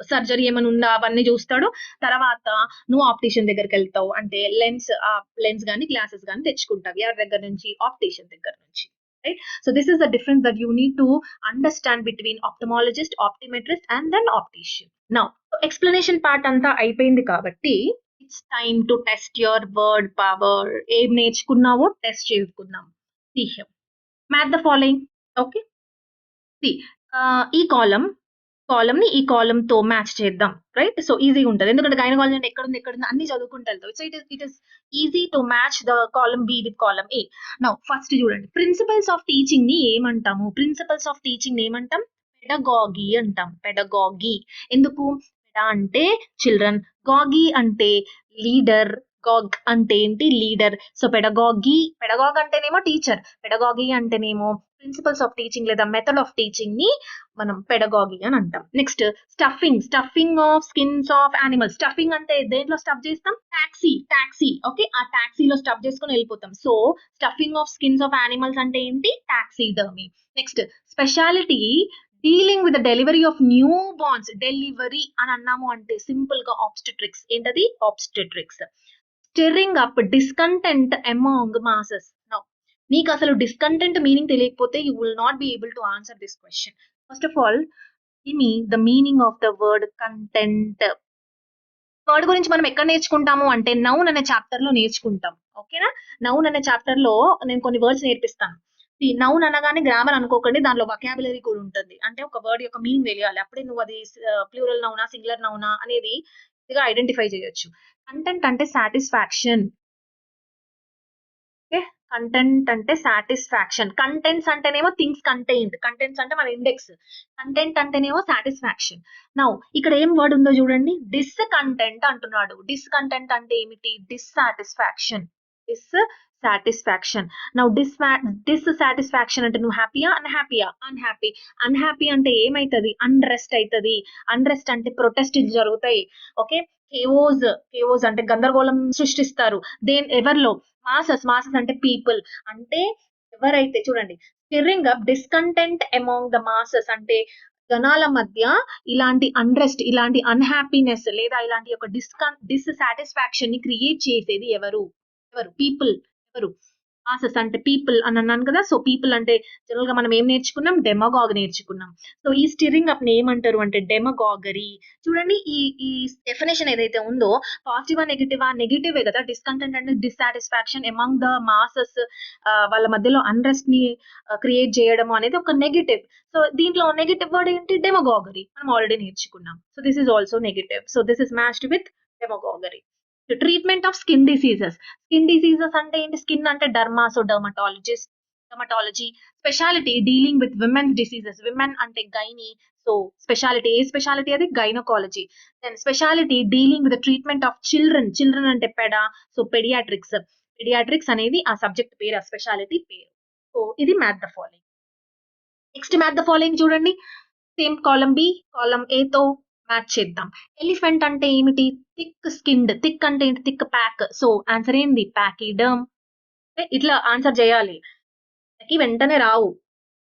సర్జరీ ఏమైనా ఉందా అవన్నీ చూస్తాడు. తర్వాత నువ్వు ఆప్టిషియన్ దగ్గరికి వెళ్తావు. అంటే లెన్స్ కానీ గ్లాసెస్ కానీ తెచ్చుకుంటావు. ఎవరి దగ్గర నుంచి? ఆప్టిషియన్ దగ్గర నుంచి. Right. So this is the difference that you need to understand between ophthalmologist, optometrist and then optician. Now explanation part అంతా అయిపోయింది కాబట్టి it's time to test your word power. ఏం నేర్చుకున్నావో టెస్ట్ చేసుకుందాం. See here. Match the following. Okay. See, ఈ కాలమ్ ని ఈ కాలమ్ తో మ్యాచ్ చేద్దాం. రైట్. సో ఈజీగా ఉంటుంది, ఎందుకంటే గైనకాలజీ అంటే ఎక్కడుంది అన్ని చదువుకుంటూ వెళ్తావు. So it is easy to match the column be with column A. Now first చూడండి, ప్రిన్సిపల్స్ ఆఫ్ టీచింగ్ ని ఏమంటాము? పెడగాగి అంటాం. పెడగాగి. ఎందుకు? పెడా అంటే చిల్డ్రన్, గాగి అంటే లీడర్. గాగ్ అంటే ఏంటి? లీడర్. సో పెడగాగ్ అంటేనేమో టీచర్, పెడగాగి అంటేనేమో ప్రిన్సిపల్స్ ఆఫ్ టీచింగ్ లేదా మెథడ్ ఆఫ్ టీచింగ్ ని మనం పెడగాగి అని అంటాం. Next stuffing of skins of animals. Stuffing అంటే దేంట్లో స్టఫ్ చేస్తాం? టాక్సీ. ఓకే, ఆ టాక్సీలో స్టఫ్ చేసుకొని వెళ్ళిపోతాం. So stuffing of skins of animals అంటే ఏంటి? Taxidermy. Next speciality dealing with the delivery of newborns. Delivery అని అన్నాము అంటే సింపుల్ గా ఆబ్స్టెట్రిక్స్. ఏంటది? Obstetrics. Stirring up discontent among masses. Now నీకు అసలు డిస్కంటెంట్ మీనింగ్ తెలియకపోతే you will not be able to answer this question. First of all మీ the meaning of the word content. Word గురించి మనం ఎక్కడ నేర్చుకుంటాము అంటే నౌన్ అనే చాప్టర్ లో నేర్చుకుంటాం. ఓకేనా? నౌన్ అనే చాప్టర్ లో నేను కొన్ని వర్డ్స్ నేర్పిస్తాను. ఈ నౌన్ అనగానే గ్రామర్ అనుకోకండి, దానిలో వొకాబులరీ కూడా ఉంటుంది. అంటే ఒక వర్డ్ యొక్క మీనింగ్ తెలియాలి, అప్పుడే నువ్వు అది ప్లూరల్ నౌనా సింగులర్ నౌనా అనేది ఐడెంటిఫై చేయొచ్చు. కంటెంట్ అంటే సాటిస్ఫాక్షన్. ఓకే, కంటెంట్ అంటే సాటిస్ఫాక్షన్. కంటెంట్స్ అంటేనేమో థింగ్స్ కంటైన్డ్. కంటెంట్స్ అంటే మన ఇండెక్స్. కంటెంట్ అంటేనేమో సాటిస్ఫాక్షన్. నౌ ఇక్కడ ఏం వర్డ్ ఉందో చూడండి, డిస్కంటెంట్ అంటున్నాడు. డిస్కంటెంట్ అంటే ఏమిటి? డిస్సాటిస్ఫాక్షన్. డిస్సాటిస్ఫాక్షన్. నౌ డిస్సాటిస్ఫాక్షన్ అంటే నువ్వు హ్యాపీయా అన్హ్యాపీయా? అన్హ్యాపీ అంటే ఏమైతుంది? అన్రెస్ట్ అవుతుంది. అన్రెస్ట్ అంటే ప్రొటెస్ట్ జరుగుతాయి. ఓకే, కేవోస్ అంటే గందరగోళం సృష్టిస్తారు. ఎవరిలో? మాసెస్ అంటే పీపుల్. అంటే ఎవరైతే చూడండి, stirring up discontent among the masses అంటే జనాల మధ్య ఇలాంటి అన్రెస్ట్, ఇలాంటి అన్హ్యాపీనెస్ లేదా ఇలాంటి ఒక డిస్సాటిస్ఫాక్షన్ ని క్రియేట్ చేసేది ఎవరు? పీపుల్. ఎవరు? మాసెస్ అంటే పీపుల్ అని అన్నాను కదా. సో పీపుల్ అంటే జనరల్ గా మనం ఏం నేర్చుకున్నాం? డెమగాగ్ నేర్చుకున్నాం. సో ఈ స్టిరింగ్ అప్ ని ఏమంటారు అంటే డెమగాగరీ. చూడండి, ఈ డెఫినేషన్ ఏదైతే ఉందో పాజిటివా నెగిటివా? నెగిటివే కదా. డిస్కంటెంట్ అంటే డిస్సాటిస్ఫాక్షన్ అమాంగ్ ద మాసెస్, వాళ్ళ మధ్యలో అన్రెస్ట్ ని క్రియేట్ చేయడం అనేది ఒక నెగిటివ్. సో దీంట్లో నెగిటివ్ వర్డ్ ఏంటి? డెమగాగరీ. మనం ఆల్రెడీ నేర్చుకున్నాం. So this is also negative. So this is matched with demagoguery. Treatment of skin diseases. Skin diseases అంటే ఏంటి? స్కిన్ అంటే dermatology. Speciality dealing with women's diseases. Women అంటే గైనీ. సో స్పెషాలిటీ, ఏ స్పెషాలిటీ? అది gynaecology. Then speciality dealing with treatment of children అంటే పెడా. సో పెడియాట్రిక్స్ అనేది ఆ సబ్జెక్ట్ పేరు, ఆ స్పెషాలిటీ పేరు. సో ఇది math the following. Next math the following చూడండి, సేమ్ కాలం బి కాలం ఏ తో మ్యాచ్ చేద్దాం. ఎలిఫెంట్ అంటే ఏమిటి? Thick skinned. థిక్ అంటే ఏంటి? Thick pack. సో ఆన్సర్ ఏంది? ప్యాకిడర్మ్. ఇట్లా ఆన్సర్ చేయాలి, వెంటనే రావు.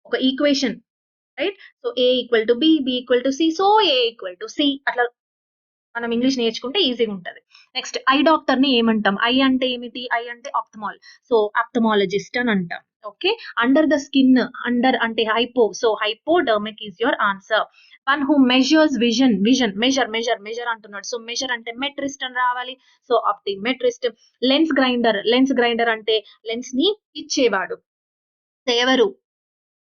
ఒక equation, right? So A equal to B equal to C, so A equal to C. అట్లా మనం ఇంగ్లీష్ నేర్చుకుంటే ఈజీగా ఉంటుంది. నెక్స్ట్ ఐ డాక్టర్ ని ఏమంటాం? ఐ అంటే ఏమిటి? ఐ అంటే ఆప్థమాల్. సో ఆప్థమాలజిస్ట్ అని అంటాం. Okay, under the skin. Under అంటే hypo. So hypodermic is your answer. One who measures vision. Measure అంటున్నాడు. సో మెజర్ అంటే మెట్రిస్ట్ అని రావాలి. So optometrist. లెన్స్ గ్రైండర్ అంటే లెన్స్ ని ఇచ్చేవాడు. ఎవరు?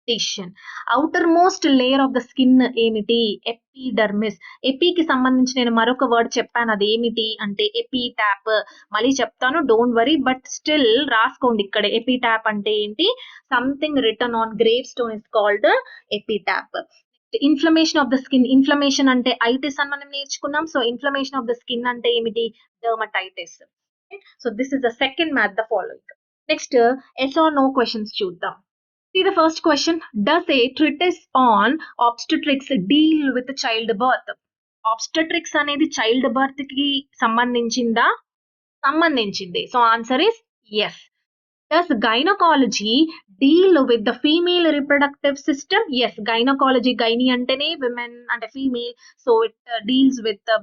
Tician. Outermost layer of the skin ఏమిటి? ఎపిడర్మిస్. ఎపికి సంబంధించి నేను మరొక వర్డ్ చెప్పాను, అది ఏమిటి అంటే ఎపిటాప్. మళ్ళీ చెప్తాను, డోంట్ వరీ, బట్ స్టిల్ రాసుకోండి ఇక్కడ. ఎపిటాప్ అంటే ఏంటి? Something written on grave stone is called epitaph. Inflammation of the skin. Inflammation అంటే ఐటిస్ అని మనం నేర్చుకున్నాం. So inflammation of the skin అంటే ఏమిటి? Dermatitis. So this is the second match the following. Next yes or no questions చూద్దాం. See the first question. Does a treatise on obstetrics deal with childbirth? Obstetrics అనేది చైల్డ్ బర్త్ కి సంబంధించిందా? సంబంధించింది. So answer is yes. Does gynecology deal with the female reproductive system? Yes. Gynecology, gynae అంటేనే women అంటే female. So it deals with the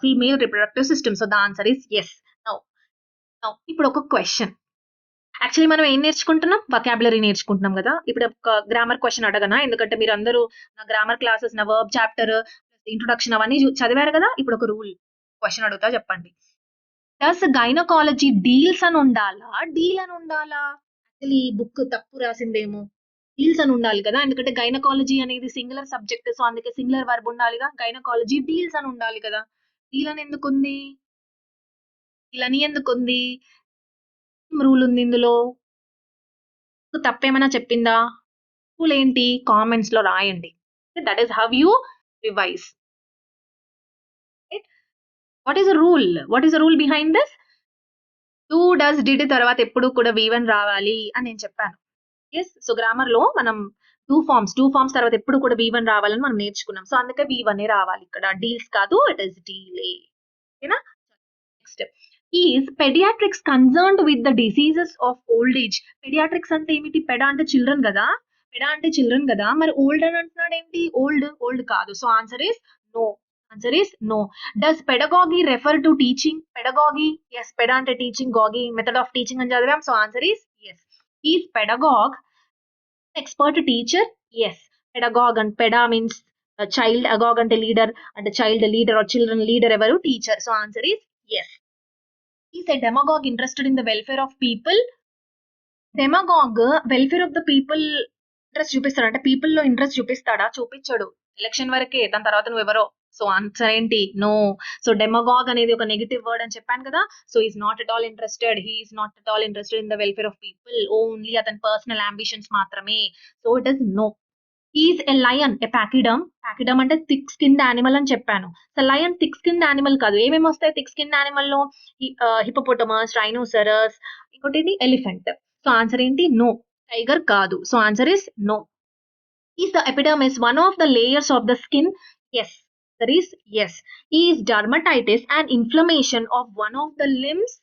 female reproductive system. So the answer is yes. Now ఇప్పుడు ఒక క్వశ్చన్. యాక్చువల్లీ మనం ఏం నేర్చుకుంటున్నాం? వొకాబులరీ నేర్చుకుంటున్నాం కదా. ఇప్పుడు ఒక గ్రామర్ క్వశ్చన్ అడగనా? ఎందుకంటే మీరు అందరూ నా గ్రామర్ క్లాసెస్, నా వర్బ్ చాప్టర్, ఇంట్రొడక్షన్ అవన్నీ చదివారు కదా. ఇప్పుడు ఒక రూల్ క్వశ్చన్ అడుగుతా, చెప్పండి. డస్ గైనకాలజీ డీల్స్ అని ఉండాలా, డీల్ అని ఉండాలా? యాక్చువల్లీ బుక్ తప్పు రాసిందేమో. డీల్స్ అని ఉండాలి కదా, ఎందుకంటే గైనకాలజీ అనేది సింగులర్ సబ్జెక్ట్. సో అందుకే సింగులర్ వర్బ్ ఉండాలిగా. గైనకాలజీ డీల్స్ అని ఉండాలి కదా. డీల్ అని ఎందుకుంది? డీల్ అని ఎందుకుంది? రూల్ ఉంది ఇందులో. తప్పేమైనా చెప్పిందా? రూల్ ఏంటి? కామెంట్స్ లో రాయండి. That is how you revise. What is the rule behind this? Do does did తర్వాత ఎప్పుడు కూడా V1 రావాలి అని నేను చెప్పాను. ఎస్. సో గ్రామర్ లో మనం టూ ఫార్మ్స్ తర్వాత ఎప్పుడు కూడా V1 రావాలని మనం నేర్చుకున్నాం. సో అందుకే V1 రావాలి ఇక్కడ. డీల్స్ కాదు, ఇట్ ఇస్ డీలే. ఓకేనా? Next is paediatrics concerned with the diseases of old age. Paediatrics అంటే ఏమిటి? పెడా అంటే చిల్డ్రన్ కదా, మరి ఓల్డ్ అని అంటున్నాడు ఏంటి? ఓల్డ్ కాదు. So answer is no. Does pedagogy refer to teaching? Pedagogy, yes. Peda అంటే teaching, gogy method of teaching అని చదివాం. So answer is yes. Is pedagogue expert teacher? Yes. Pedagogue and peda means child, agog అంటే లీడర్, అంటే child leader or children leader ఎవరు? Teacher. So answer is yes. Is a demagogue interested in the welfare of people? Demagogue welfare of the people interest చూపిస్తాడు, అంటే పీపుల్ లో ఇంట్రెస్ట్ చూపిస్తాడా? చూపించడు. ఎలక్షన్ వరకే, దాని తర్వాత నువ్వు ఎవరో. సో ఆన్సర్ ఏంటి? నో. సో డెమగాగ్ అనేది ఒక నెగిటివ్ వర్డ్ అని చెప్పాను కదా. So is not at all interested, he is not at all interested in the welfare of people, only అతని పర్సనల్ అంబిషన్స్ మాత్రమే. So it is no. Is a lion a pachyderm? Pachyderm అంటే థిక్ స్కిన్డ్ యానిమల్ అని చెప్పాను. So lion thick skinned animal కాదు. ఏమేమి వస్తాయి థిక్ స్కిన్డ్ యానిమల్ లో? హిపోపోటమస్, రైనోసరస్, ఇంకోటి ఎలిఫెంట్. సో ఆన్సర్ ఏంటి? నో. టైగర్ కాదు. So answer is no. Is the epidermis one of the layers of the skin? Yes. There is yes. Is dermatitis and inflammation of one of the limbs?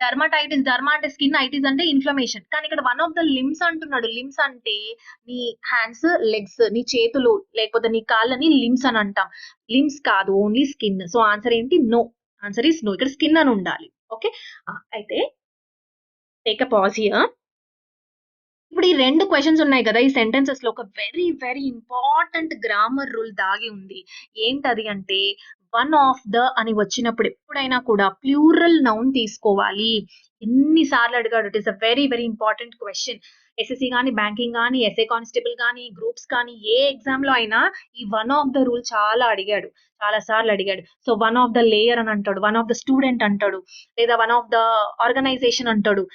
Dermatitis, derma అంటే స్కిన్, ఐటిస్ అంటే ఇన్ఫ్లమేషన్. కానీ ఇక్కడ వన్ ఆఫ్ ద లిమ్స్ అంటున్నాడు. లిమ్స్ అంటే నీ హ్యాండ్స్, లెగ్స్, నీ చేతులు లేకపోతే నీ కాళ్ళని లిమ్స్ అని అంటాం. లిమ్స్ కాదు, ఓన్లీ స్కిన్. సో ఆన్సర్ ఏంటి? నో. Answer is no. ఇక్కడ స్కిన్ అని ఉండాలి. ఓకే. అయితే టేక్ అ పాజ్ హియర్. ఇప్పుడు ఈ 2 క్వెషన్స్ ఉన్నాయి కదా, ఈ సెంటెన్సెస్ లో ఒక వెరీ ఇంపార్టెంట్ గ్రామర్ రూల్ దాగి ఉంది. ఏంటది అంటే వన్ ఆఫ్ ద అని వచ్చినప్పుడు ఎప్పుడైనా కూడా ప్లూరల్ నౌన్ తీసుకోవాలి. ఎన్నిసార్లు అడిగాడు. It is a very important question. SSC కానీ, బ్యాంకింగ్ కానీ, ఎస్ఏ కానిస్టేబుల్ కానీ, గ్రూప్స్ కానీ, ఏ ఎగ్జామ్ లో అయినా ఈ వన్ ఆఫ్ ద రూల్ చాలా సార్లు అడిగాడు. So one of the layer అని అంటాడు, వన్ ఆఫ్ ద స్టూడెంట్ అంటాడు, లేదా వన్ ఆఫ్ ద ఆర్గనైజేషన్ అంటాడు.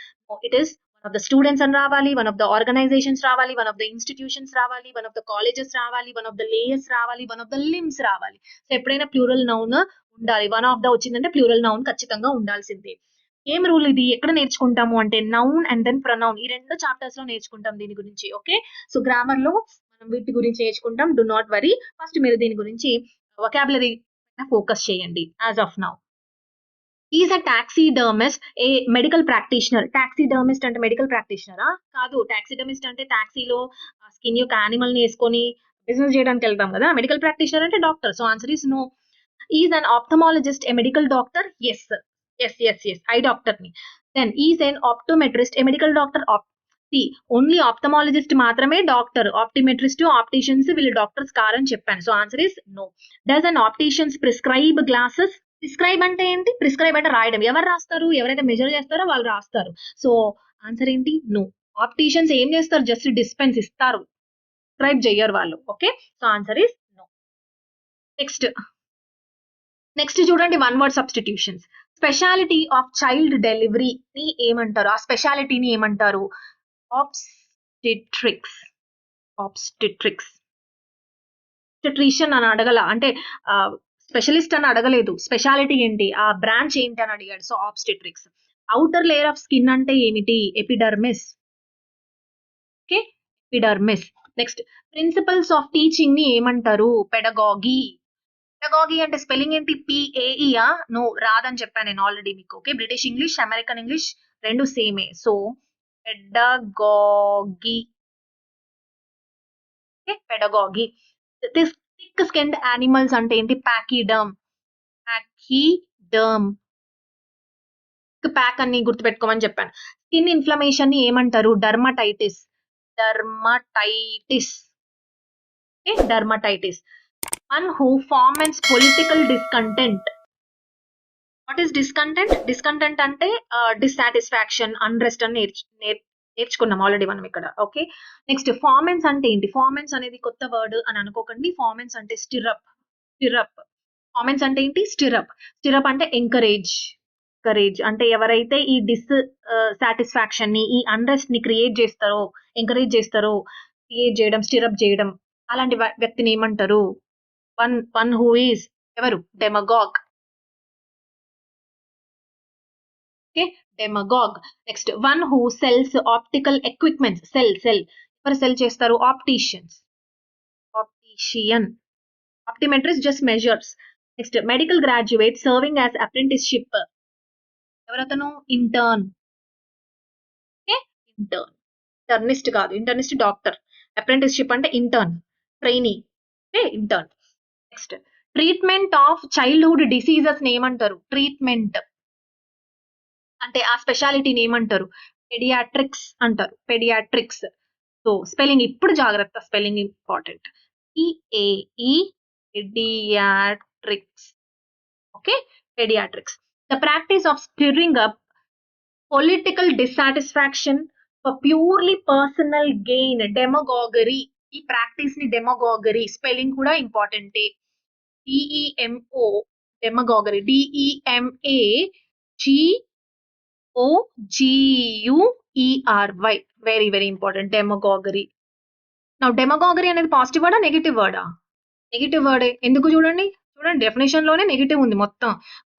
It is one of the students అని రావాలి, వన్ ఆఫ్ ద ఆర్గనైజేషన్స్ రావాలి, వన్ ఆఫ్ ద ఇన్స్టిట్యూషన్స్ రావాలి, వన్ ఆఫ్ ద కాలేజెస్ రావాలి, వన్ ఆఫ్ ద లేయర్స్ రావాలి, వన్ ఆఫ్ ద లిమ్స్ రావాలి. సో ఎప్పుడైనా ప్లూరల్ నౌన్ ఉండాలి. వన్ ఆఫ్ ద వచ్చిందంటే ప్లూరల్ నౌన్ ఖచ్చితంగా ఉండాల్సిందే. ఏం రూల్ ఇది? ఎక్కడ నేర్చుకుంటాము అంటే నౌన్ అండ్ దెన్ ప్రొనౌన్, ఈ 2 చాప్టర్స్ లో నేర్చుకుంటాం దీని గురించి. ఓకే. సో గ్రామర్ లో మనం వీటి గురించి నేర్చుకుంటాం. Do not worry. ఫస్ట్ మీరు దీని గురించి వొకాబులరీ ఫోకస్ చేయండి as of now. Is a taxidermist a medical practitioner? Taxidermist అంటే మెడికల్ ప్రాక్టీషనరా? కాదు. టాక్సీడర్మిస్ట్ అంటే టాక్సీలో స్కిన్ యొక్క యానిమల్ ని వేసుకొని బిజినెస్ చేయడానికి వెళ్తాం కదా. మెడికల్ ప్రాక్టీషనర్ అంటే doctor. So answer is no. Is an ophthalmologist a medical doctor? Yes. Eye doctor ని. Then is an optometrist a medical doctor? Only ophthalmologist మాత్రమే డాక్టర్. ఆప్టిమెట్రిస్ట్, ఆప్టిషియన్స్ వీళ్ళు డాక్టర్స్ కారని చెప్పాను. So answer is no. Does an opticians prescribe glasses? Prescribe అంటే ఏంటి? ప్రిస్క్రైబ్ అంటే రాయడం. ఎవరు రాస్తారు? ఎవరైతే మెజర్ చేస్తారో వాళ్ళు రాస్తారు. సో ఆన్సర్ ఏంటి? నో. ఆప్టిషియన్స్ ఏం చేస్తారు? జస్ట్ డిస్పెన్స్ ఇస్తారు, ప్రిస్క్రైబ్ చెయ్యరు వాళ్ళు. Okay. So answer is no. Next చూడండి, one word substitutions. Speciality of child డెలివరీని ఏమంటారు? ఆ స్పెషాలిటీని ఏమంటారు? ఆబ్స్టెట్రిక్స్. ఆబ్స్టెట్రిషియన్ అని అడగల, అంటే స్పెషలిస్ట్ అని అడగలేదు. స్పెషాలిటీ ఏంటి, ఆ బ్రాంచ్ ఏంటి అని అడిగాడు. So obstetrics. Outer layer of skin అంటే ఏమిటి? Epidermis. Okay, epidermis. Next principles of teaching ని ఏమంటారు? పెడగాగి. పెడగాగి అంటే స్పెల్లింగ్ ఏంటి? PAEయా? నో, రాదని చెప్పాను నేను ఆల్రెడీ మీకు. Okay, British English, American English రెండు సేమే. So pedagogy. Okay, pedagogy. Thick skinned animals అంటే ఏంటి? ప్యాకిడర్మ్. ప్యాక్ అని గుర్తుపెట్టుకోమని చెప్పాను. స్కిన్ ఇన్ఫ్లమేషన్ ని ఏమంటారు? Dermatitis. One who foments political discontent. What is discontent? Discontent అంటే డిస్సాటిస్ఫాక్షన్, అన్రెస్ట్ అని నేర్చుకున్నాం ఆల్రెడీ మనం ఇక్కడ. ఓకే. నెక్స్ట్ ఫార్మెన్స్ అంటే ఏంటి? ఫార్మెన్స్ అనేది కొత్త వర్డ్ అని అనుకోకండి. ఫార్మెన్స్ అంటే స్టిరప్. ఫార్మెన్స్ అంటే ఏంటి? స్టిరప్ అంటే ఎంకరేజ్ అంటే ఎవరైతే ఈ సాటిస్ఫాక్షన్ ని, ఈ అన్రెస్ట్ ని ఎంకరేజ్ చేస్తారో, క్రియేట్ చేయడం, స్టిరప్ చేయడం, అలాంటి వ్యక్తిని ఏమంటారు? వన్ హూ ఈస్ ఎవరు? Demagogue. Okay, demagogue. Next one who sells optical equipments. Sell ఎవరు సెల్ చేస్తారు? Opticians. Optician. Optometrist just measures. Next medical graduate serving as apprenticeship. ఎవరతను? ఇంటర్న్. Okay, intern. ఇంటర్నిస్ట్ కాదు, ఇంటర్నిస్ట్ డాక్టర్. అప్రెంటిస్షిప్ అంటే intern, trainee. Okay, intern. Next treatment of childhood diseases ఏమంటారు? ట్రీట్మెంట్ అంటే ఆ స్పెషాలిటీని ఏమంటారు? పెడియాట్రిక్స్ అంటారు. పెడియాట్రిక్స్. సో స్పెల్లింగ్ ఇప్పుడు జాగ్రత్త, spelling important. E A E paediatrics. Okay, paediatrics. The practice of stirring up political dissatisfaction for purely personal gain. Demagoguery. ఈ ప్రాక్టీస్ ని డెమగాగరీ, స్పెల్లింగ్ కూడా ఇంపార్టెంటే. D E M O, demagoguery. D E M A GOGUERY. Very very important, demagoguery. నా డెమగాగరీ అనేది పాజిటివ్ వర్డా నెగిటివ్ వర్డా? నెగిటివ్ వర్డే. ఎందుకు చూడండి, డెఫినేషన్ లోనే నెగిటివ్ ఉంది మొత్తం.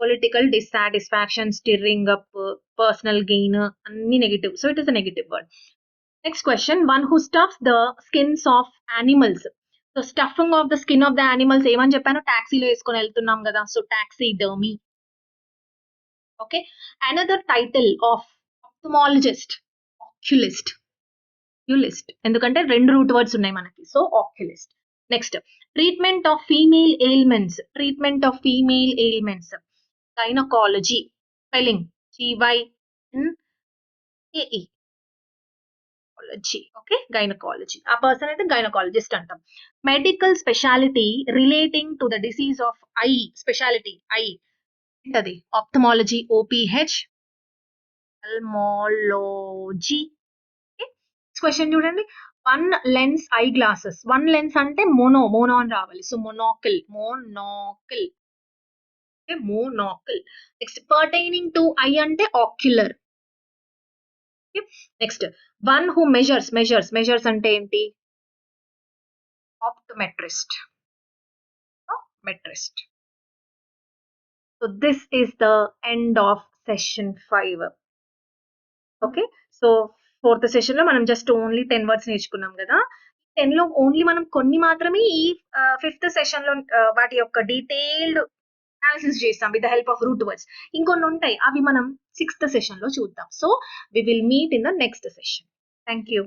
Political dissatisfaction, stirring up, personal gain అన్ని negative. So it is a negative word. Next question, one who stuffs the skins of animals. So stuffing of the skin of the animals ఏమని చెప్పాను? టాక్సీలో వేసుకొని వెళ్తున్నాం కదా, so taxidermy. Okay, another title of ophthalmologist, oculist. ఎందుకంటే రెండు రూట్ వర్డ్స్ ఉన్నాయి మనకి, so oculist. Next treatment of female ailments. Gynaecology. Spelling GYNAE. Okay, gynaecology. ఆ పర్సన్ అయితే గైనకాలజిస్ట్ అంటాం. Medical speciality relating to the disease of eye. Speciality eye ఏంటది? Ophthalmology, OPH. ఆప్థమాలజీ. క్వశ్చన్ చూడండి, one lens I glasses. One lens అంటే మోనో అని రావాలి, so monocle. Next pertaining to eye అంటే ocular. Next one who measures అంటే ఏంటి? Optometrist. So this is the end of session 5. Okay, so fourth session లో మనం జస్ట్ ఓన్లీ 10 వర్డ్స్ నేర్చుకున్నాం కదా. 10 లో ఓన్లీ మనం కొన్ని మాత్రమే ఈ ఫిఫ్త్ సెషన్ లో వాటి యొక్క డీటెయిల్డ్ అనాలిసిస్ చేస్తాం with the help of root words. ఇంకొన్ని ఉంటాయి, అవి మనం 6th సెషన్ లో చూద్దాం. So we will meet in the next session. Thank you.